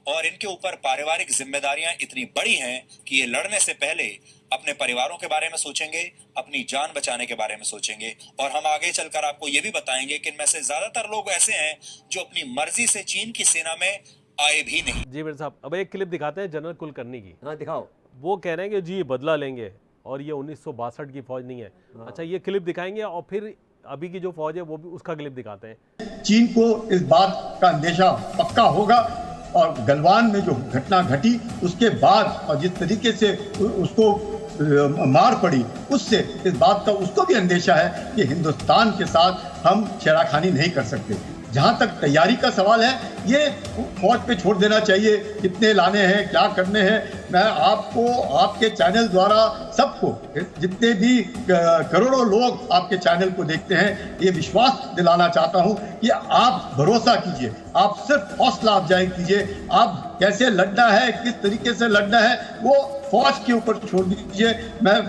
और इनके ऊपर पारिवारिक जिम्मेदारियां इतनी बड़ी हैं कि ये लड़ने से पहले अपने परिवारों के बारे में सोचेंगे, अपनी जान बचाने के बारे में सोचेंगे। और हम आगे चलकर आपको ये भी बताएंगे कि इनमें से ज्यादातर लोग ऐसे हैं जो अपनी मर्जी से चीन की सेना में आए भी नहीं। जी मेरे साहब, अब एक क्लिप दिखाते हैं जनरल कुलकर्णी की। हाँ दिखाओ। वो कह रहे हैं कि जी बदला लेंगे और ये 1962 की फौज नहीं है। अच्छा, ये क्लिप दिखाएंगे और फिर अभी की जो फौज है वो भी उसका क्लिप दिखाते हैं। चीन को इस बात का अंदेशा पक्का होगा, और गलवान में जो घटना घटी उसके बाद और जिस तरीके से उसको मार पड़ी, उससे इस बात का उसको भी अंदेशा है कि हिंदुस्तान के साथ हम छेड़खानी नहीं कर सकते। जहाँ तक तैयारी का सवाल है, ये फौज पे छोड़ देना चाहिए, कितने लाने हैं, क्या करने हैं। मैं आपको आपके चैनल द्वारा सबको, जितने भी करोड़ों लोग आपके चैनल को देखते हैं, ये विश्वास दिलाना चाहता हूँ कि आप भरोसा कीजिए, आप सिर्फ हौसला अफजाई कीजिए। आप कैसे लड़ना है, किस तरीके से लड़ना है, वो फौज के ऊपर छोड़ दीजिए। मैं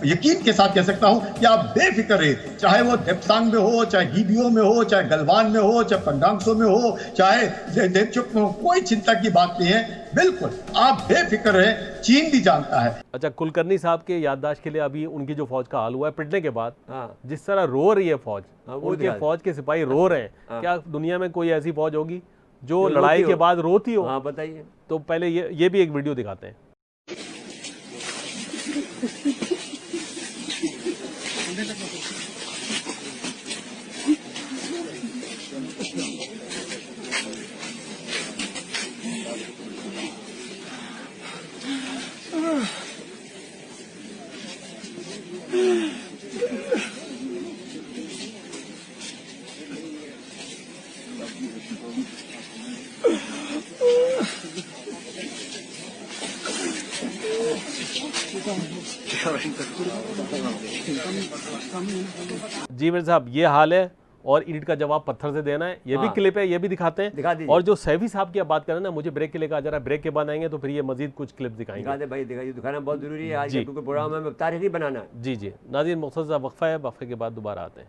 यकीन के साथ कह सकता हूं कि आप बेफिक्र रहिए, चाहे वो देपसांग में हो, चाहे हीबियो में हो, चाहे गलवान में हो, चाहे पंडांगसो में हो, चाहे देवचुक में हो, कोई चिंता की बात नहीं है। बिल्कुल आप बेफिक्र रहे, चीन भी जानता है। अच्छा, कुलकर्णी साहब के याददाश्त के लिए अभी उनकी जो फौज का हाल हुआ है पिटने के बाद, जिस तरह रो रही है फौज, उनके फौज के सिपाही रो रहे हैं, क्या दुनिया में कोई ऐसी फौज होगी जो लड़ाई के बाद रोती हो? हाँ बताइए। तो पहले ये भी एक वीडियो दिखाते हैं। जी मेरे साहब, ये हाल है और ईंट का जवाब पत्थर से देना है। ये भी क्लिप है, ये भी दिखाते हैं। दिखा दीजिए। और जो सैफी साहब की आप बात करें ना, मुझे ब्रेक के लिए कहा जा रहा है, ब्रेक के बाद आएंगे तो फिर ये मजीद कुछ क्लिप दिखाएंगे। दिखा दे भाई, दिखाइए, दिखाना बहुत जरूरी है आज जी। क्योंकि प्रोग्राम में तारीख ही बनाना है। जी जी नाज़रीन, मुख्तसर वक्फा है, वक्फे के बाद दोबारा आते हैं।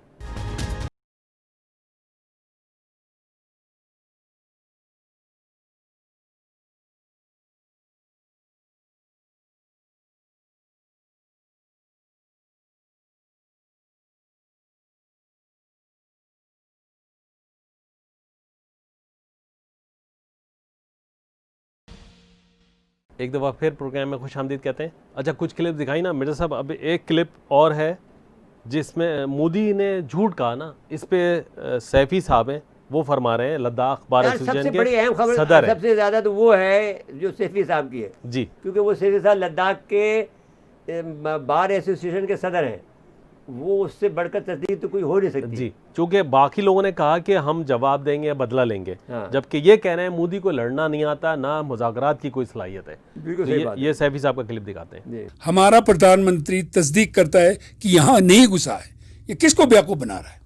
एक दफ़ा फिर प्रोग्राम में खुश आमदीद कहते हैं। अच्छा, कुछ क्लिप दिखाई ना मिर्ज़ा साहब। अब एक क्लिप और है जिसमें मोदी ने झूठ कहा ना, इस पे सैफी साहब हैं, वो फरमा रहे हैं लद्दाख बार सबसे बड़ी अहम खबर सदर है। सबसे ज्यादा तो वो है जो सैफी साहब की है जी, क्योंकि वो सैफी साहब लद्दाख के बार एसोसिएशन के सदर हैं। वो उससे बढ़कर तस्दीक तो कोई हो नहीं सकती। जी, चूंकि बाकी लोगों ने कहा कि हम जवाब देंगे या बदला लेंगे, जबकि ये कह रहे हैं मोदी को लड़ना नहीं आता, ना मुज़ाकरात की कोई सलाहियत है। बिल्कुल तो सही बात है। ये सैफी साहब का क्लिप दिखाते हैं। हमारा प्रधानमंत्री तस्दीक करता है कि यहां नहीं घुसा है। ये किसको बेवकूफ बना रहा है?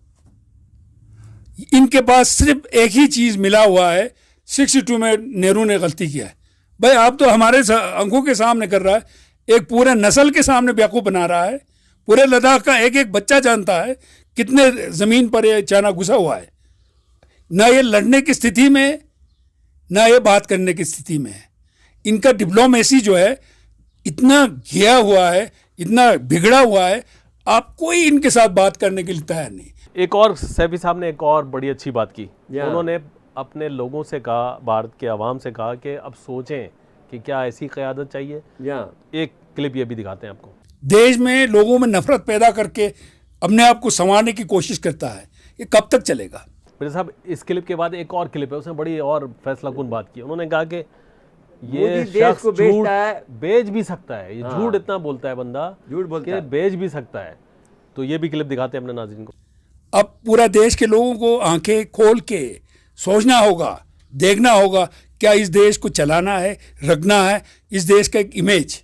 इनके पास सिर्फ एक ही चीज मिला हुआ है, 62 में नेहरू ने गलती किया है। भाई आप तो हमारे आंखों के सामने कर रहा है, एक पूरे नस्ल के सामने बेवकूफ बना रहा है। पूरे लद्दाख का एक एक बच्चा जानता है कितने जमीन पर ये चाइना घुसा हुआ है। ना ये लड़ने की स्थिति में, ना ये बात करने की स्थिति में है। इनका डिप्लोमेसी जो है इतना घिया हुआ है, इतना बिगड़ा हुआ है, आप कोई इनके साथ बात करने के लिए तैयार नहीं। एक और सैफी साहब ने एक और बड़ी अच्छी बात की। उन्होंने अपने लोगों से कहा, भारत के अवाम से कहा कि अब सोचें कि क्या ऐसी क़यादत चाहिए। एक क्लिप ये भी दिखाते हैं आपको। देश में लोगों में नफरत पैदा करके अपने आप को संवारने की कोशिश करता है, ये कब तक चलेगा? मेरे साहब, इस क्लिप के बाद एक और क्लिप है, उसने बड़ी और फैसलाकुन बात की। उन्होंने कहा कि ये शख्स झूठ बेच भी सकता है, ये झूठ इतना बोलता है बंदा, झूठ बोलता है, बेच भी सकता है। तो ये भी क्लिप दिखाते हैं अपने नाज़रीन को। अब पूरा देश के लोगों को आंखें खोल के सोचना होगा, देखना होगा क्या इस देश को चलाना है, रखना है। इस देश का एक इमेज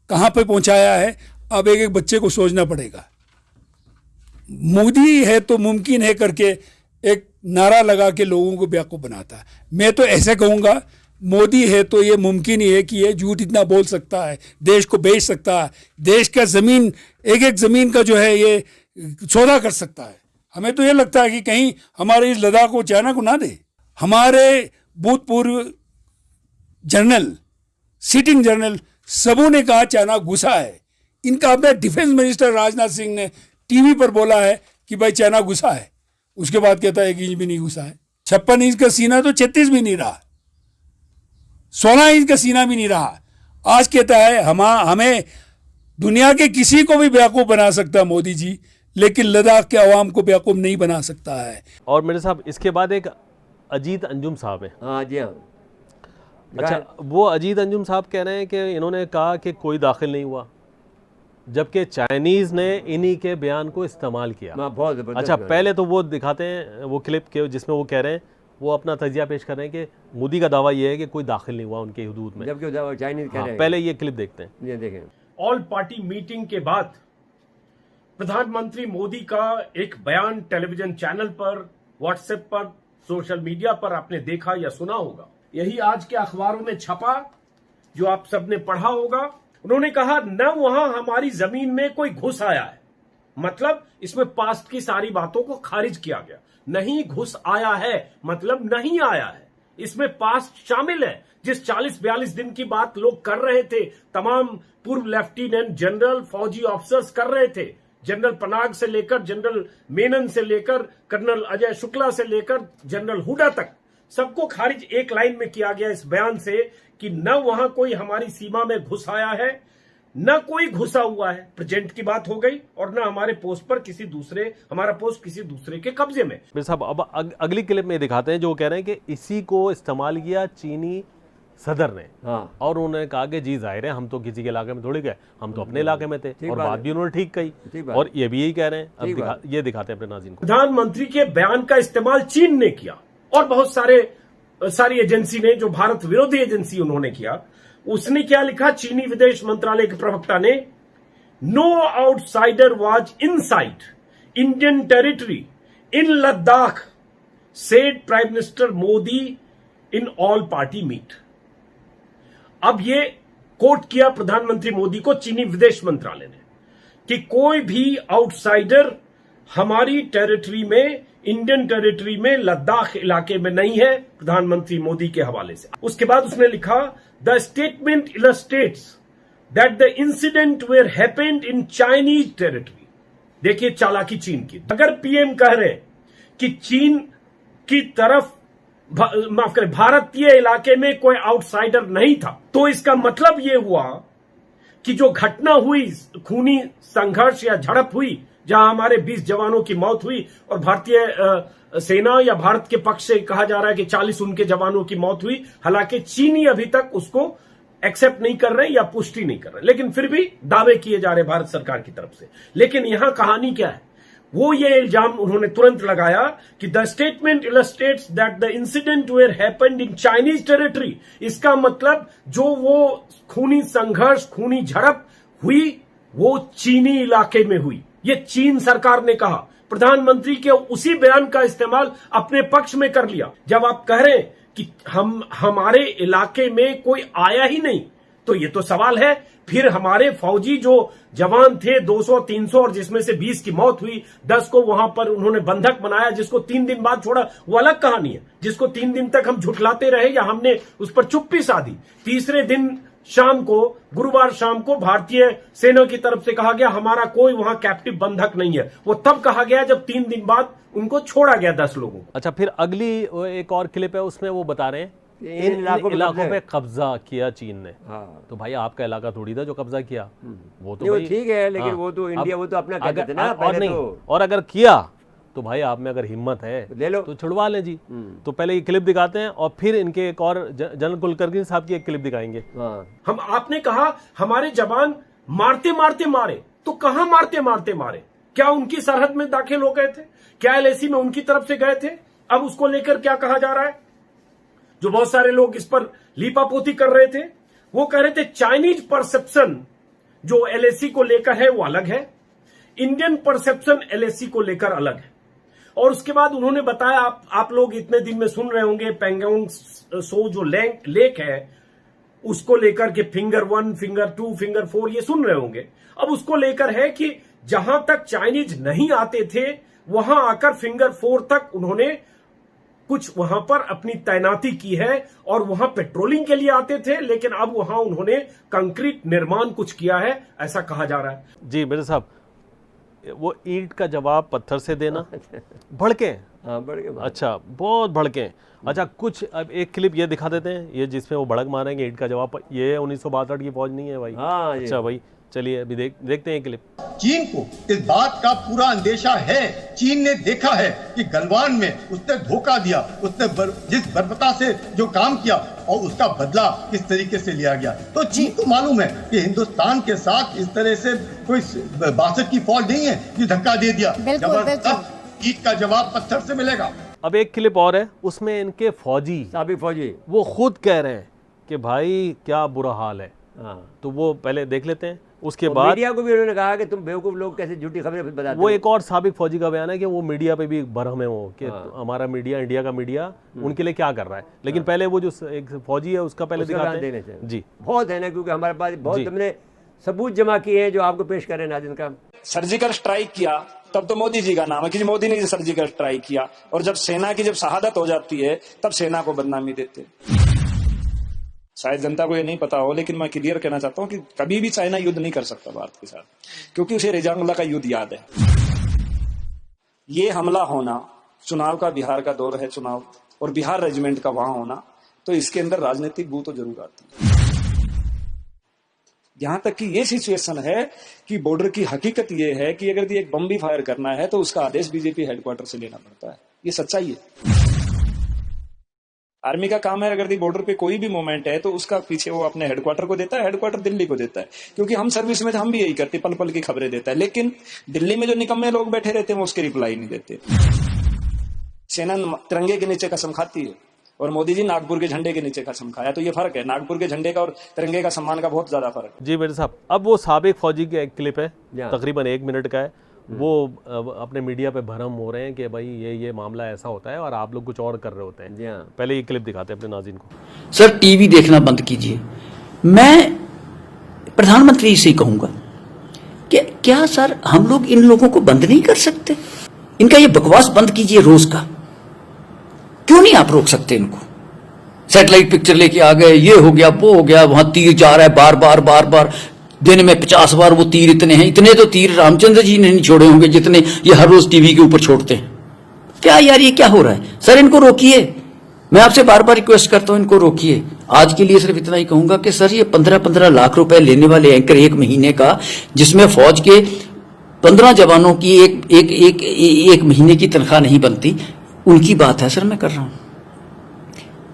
कहाँ पे पहुंचाया है, अब एक एक बच्चे को सोचना पड़ेगा। मोदी है तो मुमकिन है करके एक नारा लगा के लोगों को बेवकूफ बनाता है। मैं तो ऐसे कहूँगा, मोदी है तो ये मुमकिन ही है कि ये झूठ इतना बोल सकता है, देश को बेच सकता है, देश का ज़मीन, एक एक ज़मीन का जो है ये सौदा कर सकता है। हमें तो ये लगता है कि कहीं हमारे इस लद्दाख को चाइना को ना दे। हमारे भूतपूर्व जनरल, सिटिंग जनरल सबों ने कहा चाइना घुसा है। इनका अपना डिफेंस मिनिस्टर राजनाथ सिंह ने टीवी पर बोला है कि भाई चाइना घुसा है। उसके बाद कहता है 1 इंच भी नहीं घुसा है। 56 इंच का सीना तो 36 भी नहीं रहा, 16 इंच का सीना भी नहीं रहा। आज कहता है हमें दुनिया के किसी को भी बेवकूफ बना सकता है मोदी जी, लेकिन लद्दाख के अवाम को बेवकूफ नहीं बना सकता है। और मेरे साहब, इसके बाद एक अजीत अंजुम साहब हैं। हाँ जी, हाँ। अच्छा, वो अजीत अंजुम साहब कह रहे हैं कि इन्होंने कहा कि कोई दाखिल नहीं हुआ, जबकि चाइनीज़ ने इन्हीं के बयान को इस्तेमाल किया। बहुत ज़बरदस्त। अच्छा, पहले तो वो दिखाते हैं वो क्लिप के जिसमें वो कह रहे हैं, वो अपना तजिया पेश कर रहे हैं कि मोदी का दावा ये है कि कोई दाखिल नहीं हुआ उनके हुदूद में, जबकि चाइनीज कह रहे हैं। पहले ये क्लिप देखते हैं। ये देखें। ऑल पार्टी मीटिंग के बाद प्रधानमंत्री मोदी का एक बयान टेलीविजन चैनल पर, व्हाट्सएप पर, सोशल मीडिया पर आपने देखा या सुना होगा। यही आज के अखबारों में छपा, जो आप सबने पढ़ा होगा। उन्होंने कहा न वहां हमारी जमीन में कोई घुस आया है, मतलब इसमें पास्ट की सारी बातों को खारिज किया गया। नहीं घुस आया है मतलब नहीं आया है, इसमें पास्ट शामिल है। जिस 40-42 दिन की बात लोग कर रहे थे, तमाम पूर्व लेफ्टिनेंट जनरल, फौजी ऑफिसर्स कर रहे थे, जनरल पनाग से लेकर जनरल मेनन से लेकर कर्नल अजय शुक्ला से लेकर जनरल हुडा तक, सबको खारिज एक लाइन में किया गया इस बयान से कि न वहां कोई हमारी सीमा में घुस आया है, न कोई घुसा हुआ है। प्रेजेंट की बात हो गई, और न हमारे पोस्ट पर हमारा पोस्ट किसी दूसरे के कब्जे में। मेरे साहब, अब अगली क्लिप में दिखाते हैं, जो कह रहे हैं कि इसी को इस्तेमाल किया चीनी सदर ने। और उन्होंने कहा कि जी जाहिर है हम तो किसी के इलाके में थोड़ी गए, हम तो अपने इलाके में थे, और बात भी उन्होंने ठीक कही, और ये भी यही कह रहे हैं। अब ये दिखाते हैं अपने नाज़रीन को। प्रधानमंत्री के बयान का इस्तेमाल चीन ने किया, और बहुत सारी एजेंसी ने, जो भारत विरोधी एजेंसी उन्होंने किया। उसने क्या लिखा, चीनी विदेश मंत्रालय के प्रवक्ता ने, no outsider was inside Indian territory in Ladakh, said prime minister Modi in all party meet. अब ये कोट किया प्रधानमंत्री मोदी को चीनी विदेश मंत्रालय ने कि कोई भी आउटसाइडर हमारी टेरिटरी में, इंडियन टेरिटरी में, लद्दाख इलाके में नहीं है, प्रधानमंत्री मोदी के हवाले से। उसके बाद उसने लिखा, the statement illustrates that the incident were happened in Chinese territory. देखिए चालाकी चीन की। अगर पीएम कह रहे कि चीन की तरफ, माफ करें, भारतीय इलाके में कोई आउटसाइडर नहीं था, तो इसका मतलब यह हुआ कि जो घटना हुई, खूनी संघर्ष या झड़प हुई, जहां हमारे 20 जवानों की मौत हुई और भारतीय सेना या भारत के पक्ष से कहा जा रहा है कि 40 उनके जवानों की मौत हुई, हालांकि चीनी अभी तक उसको एक्सेप्ट नहीं कर रहे या पुष्टि नहीं कर रहे, लेकिन फिर भी दावे किए जा रहे भारत सरकार की तरफ से। लेकिन यहां कहानी क्या है, वो ये इल्जाम उन्होंने तुरंत लगाया कि the statement illustrates that the incident were happened in Chinese territory. इसका मतलब जो वो खूनी संघर्ष, खूनी झड़प हुई, वो चीनी इलाके में हुई। ये चीन सरकार ने कहा। प्रधानमंत्री के उसी बयान का इस्तेमाल अपने पक्ष में कर लिया। जब आप कह रहे हैं कि हमारे इलाके में कोई आया ही नहीं, तो ये तो सवाल है, फिर हमारे फौजी जो जवान थे 200-300 और जिसमें से 20 की मौत हुई, 10 को वहां पर उन्होंने बंधक बनाया, जिसको 3 दिन बाद छोड़ा, वो अलग कहानी है। जिसको 3 दिन तक हम झुठलाते रहे या हमने उस पर चुप्पी साधी, तीसरे दिन शाम को, गुरुवार शाम को भारतीय सेना की तरफ से कहा गया हमारा कोई वहां कैप्टिव बंधक नहीं है। वो तब कहा गया जब 3 दिन बाद उनको छोड़ा गया 10 लोगों को। अच्छा, फिर अगली एक और क्लिप है, उसमें वो बता रहे हैं इन इलाकों पे कब्जा किया चीन ने। हाँ। तो भाई आपका इलाका थोड़ी था जो कब्जा किया, वो तो ठीक है, लेकिन हाँ, वो तो इंडिया, वो तो अपना कहते थे ना और पहले नहीं, तो। और अगर किया तो भाई आप में अगर हिम्मत है ले लो, तो छुड़वा लें जी। तो पहले ये क्लिप दिखाते हैं और फिर इनके एक और जनरल कुलकर्णी साहब की एक क्लिप दिखाएंगे। हम, आपने कहा हमारे जवान मारते मारते मारे, तो कहां मारते मारते मारे? क्या उनकी सरहद में दाखिल हो गए थे? क्या एलएसी में उनकी तरफ से गए थे? अब उसको लेकर क्या कहा जा रहा है? जो बहुत सारे लोग इस पर लीपापोती कर रहे थे, वो कह रहे थे चाइनीज परसेप्शन जो एलएसी को लेकर है वो अलग है, इंडियन परसेप्शन एलएसी को लेकर अलग है। और उसके बाद उन्होंने बताया, आप लोग इतने दिन में सुन रहे होंगे, पेंगोंग सो जो लेक है उसको लेकर के फिंगर 1, फिंगर 2, फिंगर 4 ये सुन रहे होंगे। अब उसको लेकर है कि जहां तक चाइनीज नहीं आते थे वहां आकर फिंगर 4 तक उन्होंने कुछ वहां पर अपनी तैनाती की है और वहां पेट्रोलिंग के लिए आते थे, लेकिन अब वहां उन्होंने कंक्रीट निर्माण कुछ किया है, ऐसा कहा जा रहा है। जी मेरे साहब, वो ईंट का जवाब पत्थर से देना, भड़के। अच्छा, बहुत भड़के। अच्छा, कुछ अब एक क्लिप ये दिखा देते हैं, ये जिसमें वो भड़क मारेंगे ईंट का जवाब, ये 1962 की फौज नहीं है भाई। हाँ, अच्छा भाई, चलिए अभी देखते हैं क्लिप। चीन को इस बात का पूरा अंदेशा है, चीन ने देखा है कि गलवान में उसने धोखा दिया, उसने जिस बर्बरता से जो काम किया और उसका बदला किस तरीके से लिया गया। तो चीन को मालूम है कि हिंदुस्तान के साथ इस तरह से कोई 62 की फौज नहीं है जो धक्का दे दिया, जबरदस्त ईंट का जवाब पत्थर से मिलेगा। अब एक क्लिप और है, उसमें इनके फौजी, साबिक फौजी, वो खुद कह रहे हैं कि भाई क्या बुरा हाल है। हाँ। तो वो पहले देख लेते हैं, उसके और बाद मीडिया को भी उन्होंने कहा कि तुम बेवकूफ लोग कैसे झूठी खबरें बताते हो। वो एक और साबिक फौजी का बयान है कि वो मीडिया पे भी भरम है वो कि हमारा मीडिया, इंडिया का मीडिया उनके लिए क्या कर रहा है। लेकिन पहले वो जो एक फौजी है उसका पहले दिखाते हैं जी। बहुत है ना, क्योंकि हमारे पास बहुत हमने सबूत जमा किए हैं जो आपको पेश करें नाज़रीन का। सर्जिकल स्ट्राइक किया तब तो मोदी जी का नाम है कि मोदी ने सर्जिकल स्ट्राइक किया, और जब सेना की जब शहादत हो जाती है तब सेना को बदनामी देते। शायद जनता को ये नहीं पता हो, लेकिन मैं क्लियर कहना चाहता हूं कि कभी भी चाइना युद्ध नहीं कर सकता भारत के साथ, क्योंकि उसे रेजांगला का युद्ध याद है। ये हमला होना, चुनाव का, बिहार का दौर है चुनाव, और बिहार रेजिमेंट का वहां होना, तो इसके अंदर राजनीतिक बू तो जरूर आती है। यहां तक कि ये सिचुएशन है कि बॉर्डर की हकीकत ये है कि अगर एक बम भी फायर करना है तो उसका आदेश बीजेपी हेडक्वार्टर से लेना पड़ता है। ये सच्चाई है। आर्मी का काम है, अगर बॉर्डर पे कोई भी मूवमेंट है तो उसका पीछे वो अपने हेडक्वार्टर को देता है, हेडक्वार्टर दिल्ली को देता है, क्योंकि हम सर्विस में हम भी यही करते, पल पल की खबरें देता है। लेकिन दिल्ली में जो निकम्मे लोग बैठे रहते हैं वो उसके रिप्लाई नहीं देते। सेना तिरंगे के नीचे कसम खाती है और मोदी जी नागपुर के झंडे के नीचे कसम खाया। तो ये फर्क है, नागपुर के झंडे का और तिरंगे का सम्मान का बहुत ज्यादा फर्क है। जी मेरे साहब, अब वो साबिक फौजी का एक क्लिप है, या। तकरीबन 1 मिनट का है, वो अपने मीडिया पे भरम हो रहे हैं कि भाई ये मामला ऐसा होता है और आप लोग कुछ और कर रहे होते हैं। या। पहले ये क्लिप दिखाते हैं अपने नाज़रीन को। सर टीवी देखना बंद कीजिए। मैं प्रधानमंत्री से कहूंगा कि क्या सर हम लोग इन लोगों को बंद नहीं कर सकते? इनका ये बकवास बंद कीजिए रोज का। क्यों नहीं आप रोक सकते इनको? सैटेलाइट पिक्चर लेके आ गए, ये हो गया वो हो गया, वहां तीर जा रहा है बार बार दिन में 50 बार वो तीर इतने तो तीर रामचंद्र जी ने नहीं छोड़े होंगे जितने ये हर रोज टीवी के ऊपर छोड़ते हैं। क्या यार ये क्या हो रहा है? सर इनको रोकिए। मैं आपसे बार बार रिक्वेस्ट करता हूं, इनको रोकिए। आज के लिए सिर्फ इतना ही कहूंगा कि सर ये 15-15 लाख रुपए लेने वाले एंकर 1 महीने का, जिसमें फौज के 15 जवानों की एक महीने की तनख्वाह नहीं बनती, उनकी बात है सर मैं कर रहा हूं।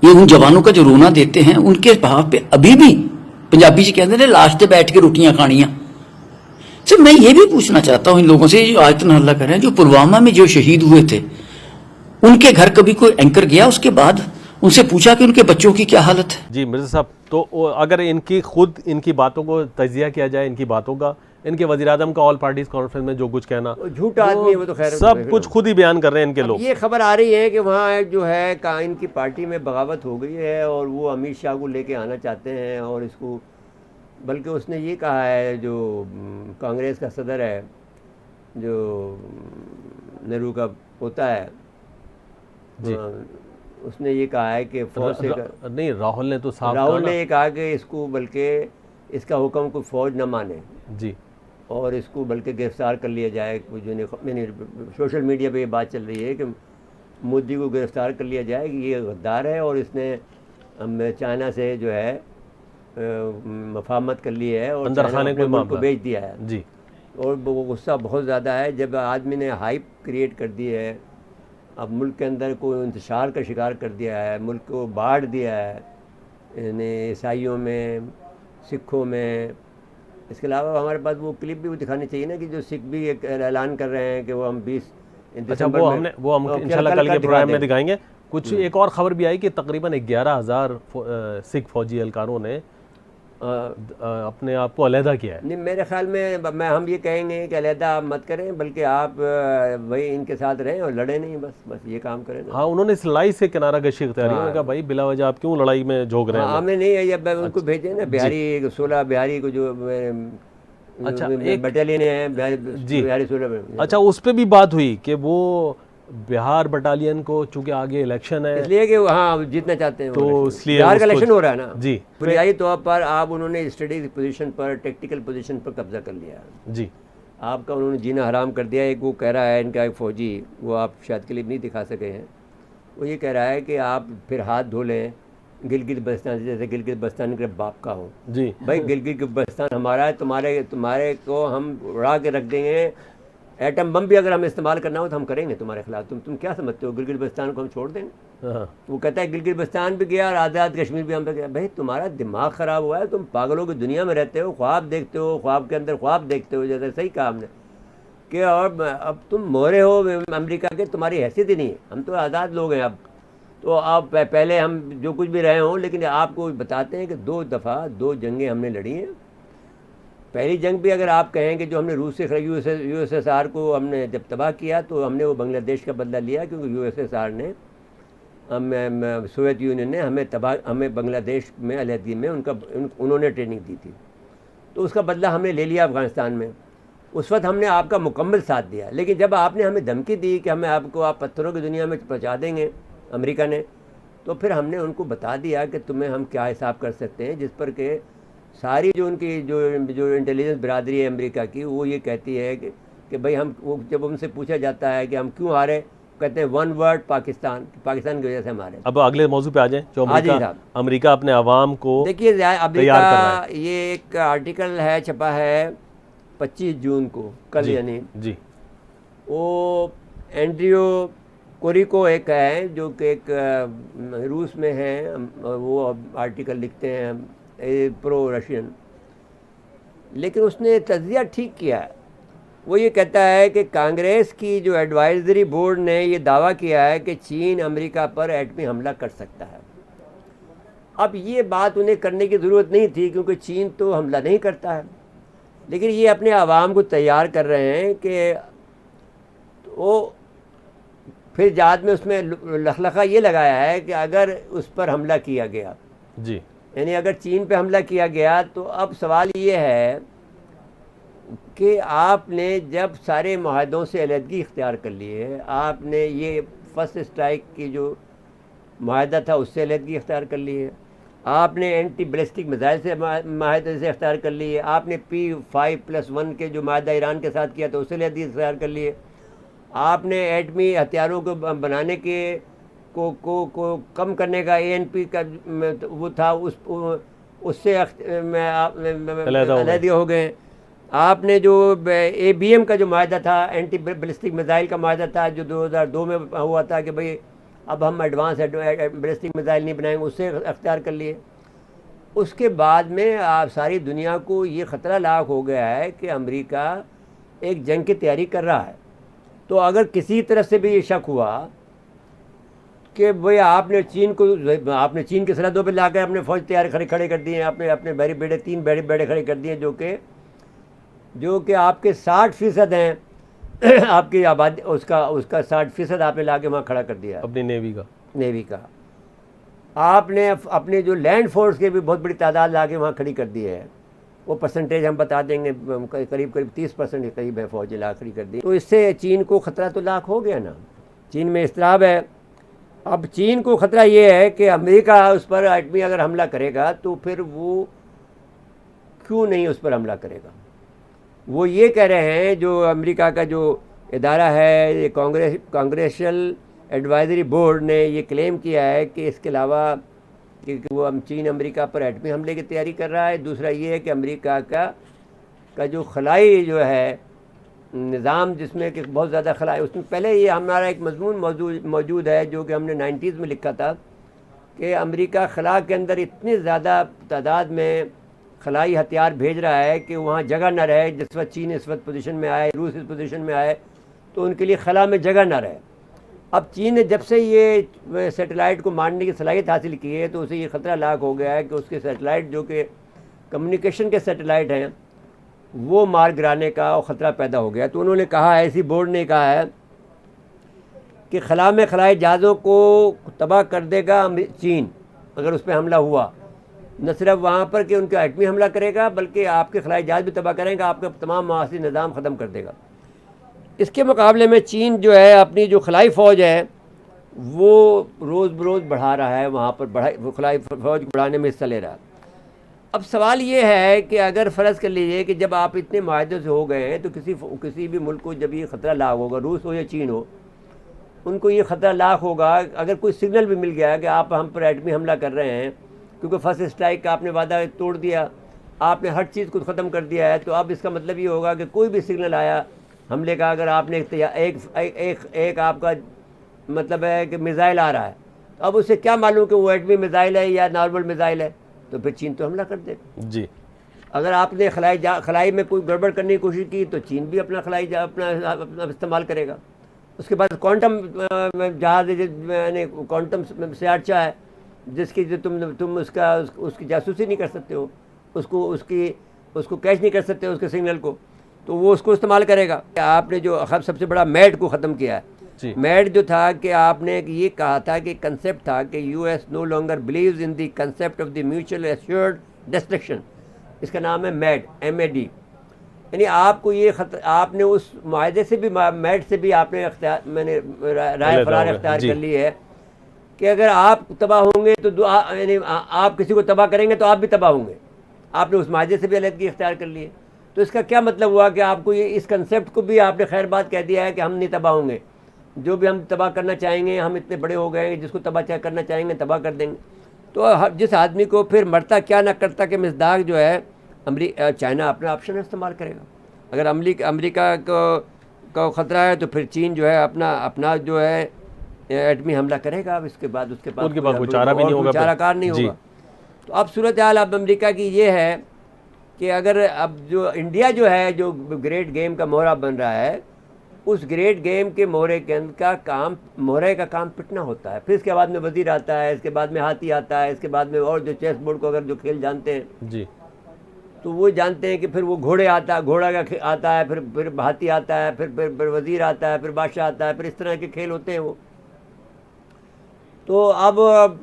ये उन जवानों का जो रोना देते हैं उनके भाव पे अभी भी पंजाबी जी कहते हैं लाश पे बैठ के रोटियां खानियां। सर मैं ये भी पूछना चाहता हूं इन लोगों से जो आज तनहल्ला कर रहे हैं, जो पुलवामा में जो शहीद हुए थे, उनके घर कभी कोई एंकर गया उसके बाद उनसे पूछा कि उनके बच्चों की क्या हालत है? जी मिर्जा साहब, तो अगर इनकी बातों को तजिया किया जाए, इनकी बातों का, इनके वज़ीर-ए-आज़म का ऑल पार्टीज कॉन्फ्रेंस में जो कुछ कहना, झूठा आदमी है वो तो खैर सब कुछ खुद ही बयान कर रहे हैं इनके लोग। ये खबर आ रही है कि वहाँ जो है इनकी पार्टी में बगावत हो गई है और वो अमित शाह को लेके आना चाहते हैं और इसको, बल्कि उसने ये कहा है जो कांग्रेस का सदर है, जो नेहरू का पोता है, उसने ये कहा है कि फौज से नहीं, राहुल ने तो साफ राहुल ने ये कहा कि इसको बल्कि इसका हुक्म कोई फौज न माने जी, और इसको बल्कि गिरफ्तार कर लिया जाए। मैंने सोशल मीडिया पे ये बात चल रही है कि मोदी को गिरफ्तार कर लिया जाए कि ये गद्दार है और इसने चाइना से जो है मफाहमत कर ली है और अंदर खाने को बेच दिया है जी। और वो गुस्सा बहुत ज़्यादा है जब आदमी ने हाइप क्रिएट कर दी है, अब मुल्क के अंदर को इंतशार का शिकार कर दिया है, मुल्क को बांट दिया है, यानी ईसाइयों में, सिखों में। इसके अलावा हमारे पास वो क्लिप भी दिखानी चाहिए ना कि जो सिख भी एक ऐलान कर रहे हैं कि वो हम 20 दिसंबर वो हम इंशाल्लाह कल के प्रोग्राम में दिखाएंगे। कुछ एक और खबर भी आई कि तकरीबन 11,000 सिख फौजी एहलकारों ने अपने आप को अलहदा किया है। नहीं, मेरे ख्याल में हम ये कहेंगे कि अलहदा आप मत करें, बल्कि आप वही इनके साथ रहें और लड़े नहीं, बस ये काम करें ना। हाँ, उन्होंने इस लड़ाई से किनारा कशी इख्तियार किया। उन्होंने कहा भाई बिला वजह आप क्यों लड़ाई में झोंक रहे हैं? हमें नहीं, अब उनको भेजे ना बिहारी 16 बिहारी को जो बटालियन है बिहारी 16 में। अच्छा, उस पर भी बात हुई कि वो बिहार बटालियन को चूंकि आगे इलेक्शन है इसलिए कि हाँ जीतना चाहते हैं, तो इसलिए बिहार का इलेक्शन हो रहा है ना जी, बुनियादी तौर पर आप उन्होंने स्ट्रेटेजिक पोजीशन पर, टेक्टिकल पोजीशन पर कब्जा कर लिया जी। आपका उन्होंने जीना हराम कर दिया। एक वो कह रहा है इनका एक फौजी, वो आप शायद क्लिप नहीं दिखा सके हैं, वो ये कह रहा है कि आप फिर हाथ धो लें गिलगित बल्तिस्तान, जैसे गिलगित बल्तिस्तान के बाप का हो जी। भाई गिलगित बल्तिस्तान हमारा है, तुम्हारे को हम उड़ा के रख देंगे। एटम बम भी अगर हमें इस्तेमाल करना हो तो हम करेंगे तुम्हारे खिलाफ। तुम क्या समझते हो गिलगित बल्तिस्तान को हम छोड़ देंगे? वो कहता है गिलगित बल्तिस्तान भी गया और आज़ाद कश्मीर भी हम पे गया। भाई तुम्हारा दिमाग ख़राब हुआ है, तुम पागलों की दुनिया में रहते हो, ख्वाब देखते हो, ख्वाब के अंदर ख्वाब देखते हो, जैसे सही कहा हमने कि और अब तुम मोहरे हो अमेरिका के, तुम्हारी हैसियत ही नहीं है। हम तो आज़ाद लोग हैं अब, तो आप पहले हम जो कुछ भी रहे हों, लेकिन आपको बताते हैं कि 2 दफ़ा 2 जंगें हमने लड़ी हैं। पहली जंग भी अगर आप कहें कि जो हमने रूस से यूएसएसआर को हमने जब तबाह किया तो हमने वो बांग्लादेश का बदला लिया, क्योंकि यूएसएसआर ने सोवियत यूनियन ने हमें बांग्लादेश में अलहदगी में उन्होंने ट्रेनिंग दी थी, तो उसका बदला हमने ले लिया अफ़गानिस्तान में। उस वक्त हमने आपका मुकम्मल साथ दिया, लेकिन जब आपने हमें धमकी दी कि हमें आपको आप पत्थरों की दुनिया में पहुँचा देंगे अमेरिका ने, तो फिर हमने उनको बता दिया कि तुम्हें हम क्या हिसाब कर सकते हैं, जिस पर के सारी जो उनकी जो इंटेलिजेंस बिरादरी है अमेरिका की, वो ये कहती है कि भाई हम, वो जब उनसे पूछा जाता है कि हम क्यों हारे, कहते हैं 1 वर्ड पाकिस्तान की वजह से हमारे। अब अगले मौजू पे आ जाएं, जो अमेरिका अपने अवाम को देखिए, अमेरिका ये एक आर्टिकल है छपा है 25 जून को, कल यानी जी। वो एंड्रियो कोरिको एक है जो कि एक रूस में है, वो आर्टिकल लिखते हैं प्रो रशियन, लेकिन उसने तजिया ठीक किया। वो ये कहता है कि कांग्रेस की जो एडवाइजरी बोर्ड ने ये दावा किया है कि चीन अमेरिका पर एटमी हमला कर सकता है। अब ये बात उन्हें करने की ज़रूरत नहीं थी क्योंकि चीन तो हमला नहीं करता है, लेकिन ये अपने आवाम को तैयार कर रहे हैं कि वो फिर बाद में उसमें लखलखा ये लगाया है कि अगर उस पर हमला किया गया जी, यानी अगर चीन पे हमला किया गया तो अब सवाल ये है कि आपने जब सारे माहदों से अलहदगी इख्तियार कर ली है, आपने ये फर्स्ट स्ट्राइक की जो माहदा था उससे अलहदगी इख्तियार कर ली है, आपने एंटी बैलिस्टिक मिसाइल से माहदे से इख्तियार कर ली है, आपने P5+1 के जो माहदा ईरान के साथ किया था उससे अलहदगी इख्तियार कर ली है, आपने एटमी हथियारों को बनाने के को कम करने का ANP का वो था उससे अलहदगी हो गए। आपने जो ABM का जो माहदा था, एंटी बैलिस्टिक मिसाइल का माहदा था जो 2002 में हुआ था कि भाई अब हम एडवांस बैलिस्टिक मिसाइल नहीं बनाएंगे, उससे अख्तियार कर लिए। उसके बाद में आप सारी दुनिया को ये ख़तरा लाक हो गया है कि अमेरिका एक जंग की तैयारी कर रहा है। तो अगर किसी तरफ से भी ये शक हुआ कि भाई आपने चीन की सरहदों पर लाकर अपने फ़ौज तैयार खड़े कर दिए, आपने अपने बेड़े 3 बेड़े खड़े कर दिए जो कि आपके 60% हैं आपकी आबादी, उसका 60% आपने ला के वहाँ खड़ा कर दिया अपनी नेवी का। आपने अपने जो लैंड फोर्स के भी बहुत बड़ी तादाद ला के वहाँ खड़ी कर दी है। वो परसेंटेज हम बता देंगे, करीब 30% के करीब है फौज ला खड़ी कर दी। तो इससे चीन को ख़तरा तो लाख हो गया ना, चीन में इस्तिराब है। अब चीन को ख़तरा ये है कि अमेरिका उस पर एटमी अगर हमला करेगा तो फिर वो क्यों नहीं उस पर हमला करेगा। वो ये कह रहे हैं, जो अमेरिका का जो इदारा है, ये कांग्रेशनल एडवाइजरी बोर्ड ने ये क्लेम किया है कि इसके अलावा कि वो चीन अमेरिका पर एटमी हमले की तैयारी कर रहा है। दूसरा ये है कि अमेरिका का जो खलाई जो है निज़ाम, जिसमें कि बहुत ज़्यादा खलाई, उसमें पहले ये हमारा एक मजमून मौजूद है जो कि हमने 90s में लिखा था कि अमेरिका खला के अंदर इतनी ज़्यादा तादाद में खलाई हथियार भेज रहा है कि वहाँ जगह न रहे। जिस वक्त चीन इस वक्त पोजीशन में आए, रूस इस पोजीशन में आए, तो उनके लिए खला में जगह न रहे। अब चीन ने जब से ये सैटेलाइट को मारने की सलाहियत हासिल की है तो उसे ये ख़तरा लाक हो गया है कि उसके सैटेलाइट जो कि कम्युनिकेशन के सैटेलाइट हैं वो मार गिराने का ख़तरा पैदा हो गया। तो उन्होंने कहा है, इसी बोर्ड ने कहा है कि खला में खलाई जहाज़ों को तबाह कर देगा चीन अगर उस पर हमला हुआ। न सिर्फ वहाँ पर कि उनका एटमी हमला करेगा बल्कि आपके खलाई जहाज़ भी तबाह करेगा, आपका तमाम माशी निज़ाम ख़त्म कर देगा। इसके मुकाबले में चीन जो है अपनी जो खलाई फ़ौज है वो रोज़ बरोज़ बढ़ा रहा है, वहाँ पर खलाई फ़ौज बढ़ाने में हिस्सा ले रहा है। अब सवाल ये है कि अगर फ़र्ज़ कर लीजिए कि जब आप इतने माहदे से हो गए हैं तो किसी भी मुल्क को जब ये ख़तरा लाक होगा, रूस हो या चीन हो, उनको ये ख़तरा लाक होगा अगर कोई सिग्नल भी मिल गया कि आप हम पर एटमी हमला कर रहे हैं, क्योंकि फर्स्ट स्ट्राइक का आपने वादा तोड़ दिया, आपने हर चीज़ को ख़त्म कर दिया है। तो अब इसका मतलब ये होगा कि कोई भी सिग्नल आया हमले का, अगर आपने एक आपका मतलब है कि मिज़ाइल आ रहा है, तो अब उससे क्या मालूम कि वो एटमी मिज़ाइल है या नॉर्मल मिज़ाइल है, तो फिर चीन तो हमला कर देगा जी। अगर आपने खलाई में कोई गड़बड़ करने की कोशिश की तो चीन भी अपना अपना इस्तेमाल करेगा। उसके बाद क्वांटम जहाज़ यानी क्वांटम से अच्छा है जिसकी जो तुम उसकी जासूसी नहीं कर सकते हो, उसको कैच नहीं कर सकते हो उसके सिग्नल को, तो वो उसको इस्तेमाल करेगा। आपने जो सबसे बड़ा मैड को ख़त्म किया है। मैड जो था कि आपने ये कहा था कि कंसेप्ट था कि US no longer believes in the concept of the mutual assured destruction, इसका नाम है मैड, MAD। यानी आपको ये आपने उस माहदे से भी, मैड से भी आपने राय फरार अख्तियार कर ली है कि अगर आप तबाह होंगे तो यानी आप किसी को तबाह करेंगे तो आप भी तबाह होंगे। आपने उस माहदे से भी अलहदगी इख्तियार कर ली है। तो इसका क्या मतलब हुआ कि आपको ये इस कंसेप्ट को भी आपने खैर बात कह दिया है कि हम नहीं तबाह होंगे, जो भी हम तबाह करना चाहेंगे, हम इतने बड़े हो गए हैं, जिसको तबाह करना चाहेंगे तबाह कर देंगे। तो जिस आदमी को फिर मरता क्या ना करता के मिसदाक जो है चाइना अपना ऑप्शन इस्तेमाल करेगा। अगर अमेरिका को ख़तरा है तो फिर चीन जो है अपना जो है एटमी हमला करेगा। अब उसके बाद कोई चारा भी नहीं होगा, चाराकार नहीं होगा। तो अब सूरत हाल अब अमेरिका की ये है कि अगर अब जो इंडिया जो है, जो ग्रेट गेम का मोहरा बन रहा है, उस ग्रेट गेम के मोहरे के अंदर का काम, मोहरे का काम पिटना होता है। फिर इसके बाद में वजीर आता है, इसके बाद में हाथी आता है, इसके बाद में और जो चेस बोर्ड को अगर जो खेल जानते हैं जी, तो वो जानते हैं कि फिर वो घोड़ा का आता है, फिर हाथी आता है, फिर वजीर आता है, फिर बादशाह आता है, फिर इस तरह के खेल होते हैं वो। तो अब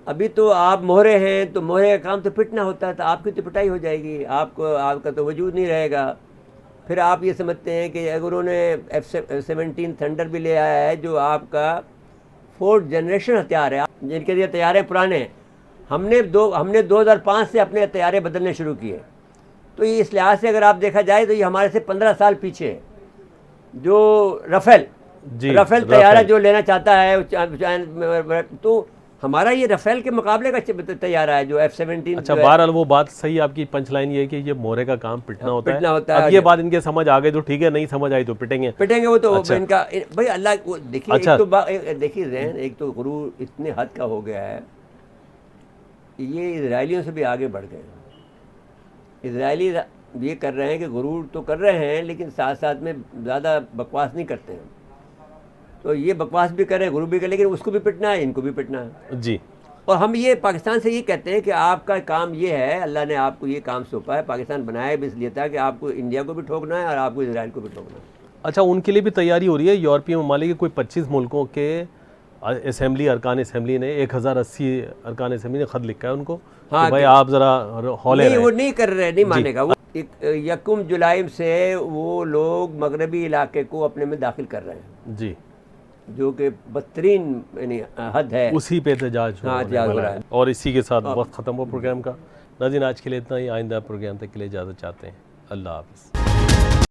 अभी तो आप मोहरे हैं, तो मोहरे का काम तो पिटना होता है, तो आपकी तो पिटाई हो जाएगी, आपका तो वजूद नहीं रहेगा। फिर आप ये समझते हैं कि अगर उन्होंने F-17 थंडर भी ले आया है, जो आपका 4th जनरेशन हथियार है, जिनके लिए तैयारे पुराने हैं। हमने 2005 से अपने तैयारे बदलने शुरू किए। तो ये इस लिहाज से अगर आप देखा जाए तो ये हमारे से 15 साल पीछे है। जो रफ़ेल तैयारा जो लेना चाहता है, तो हमारा ये रफ़ेल के मुकाबले का तैयारा है जो F-17। अच्छा, बहरहाल वो बात सही, आपकी पंचलाइन ये है कि ये मोहरे का काम पिटना होता है। अब ये बात इनके समझ आ गई तो ठीक है, नहीं समझ आई तो पिटेंगे वो तो अच्छा। इनका भाई अल्लाह देखिए, अच्छा। देखिए ज़हन, एक तो गुरूर इतने हद का हो गया है, ये इजराइलियों से भी आगे बढ़ गए। इजरायली ये कर रहे हैं कि गुरूर तो कर रहे हैं, लेकिन साथ साथ में ज़्यादा बकवास नहीं करते हैं। तो ये बकवास भी करें, गुरूर भी करें, लेकिन उसको भी पिटना है, इनको भी पिटना है जी। और हम ये पाकिस्तान से ये कहते हैं कि आपका काम ये है, अल्लाह ने आपको ये काम सौंपा है, पाकिस्तान बनाया भी इसलिए था कि आपको इंडिया को भी ठोकना है और आपको इजराइल को भी ठोकना है। अच्छा, उनके लिए भी तैयारी हो रही है। यूरोपीय ममालिक के कोई 25 मुल्कों के अरकान असम्बली ने 1080 अरकान असम्बली ने ख़त लिखा है उनको, हाँ, कि भाई आप ज़रा हौले नहीं, वो नहीं कर रहे, नहीं मानेगा वो। 1 जुलाई से वो लोग मगरबी इलाके को अपने में दाखिल कर रहे हैं जी, जो कि बदतरीन यानी हद है, उसी पे एहतजाज हो रहा है। और इसी के साथ वक्त ख़त्म हो प्रोग्राम का। नाज़रीन, आज के लिए इतना ही। आइंदा प्रोग्राम तक के लिए इजाज़त चाहते हैं। अल्लाह हाफ़िज़।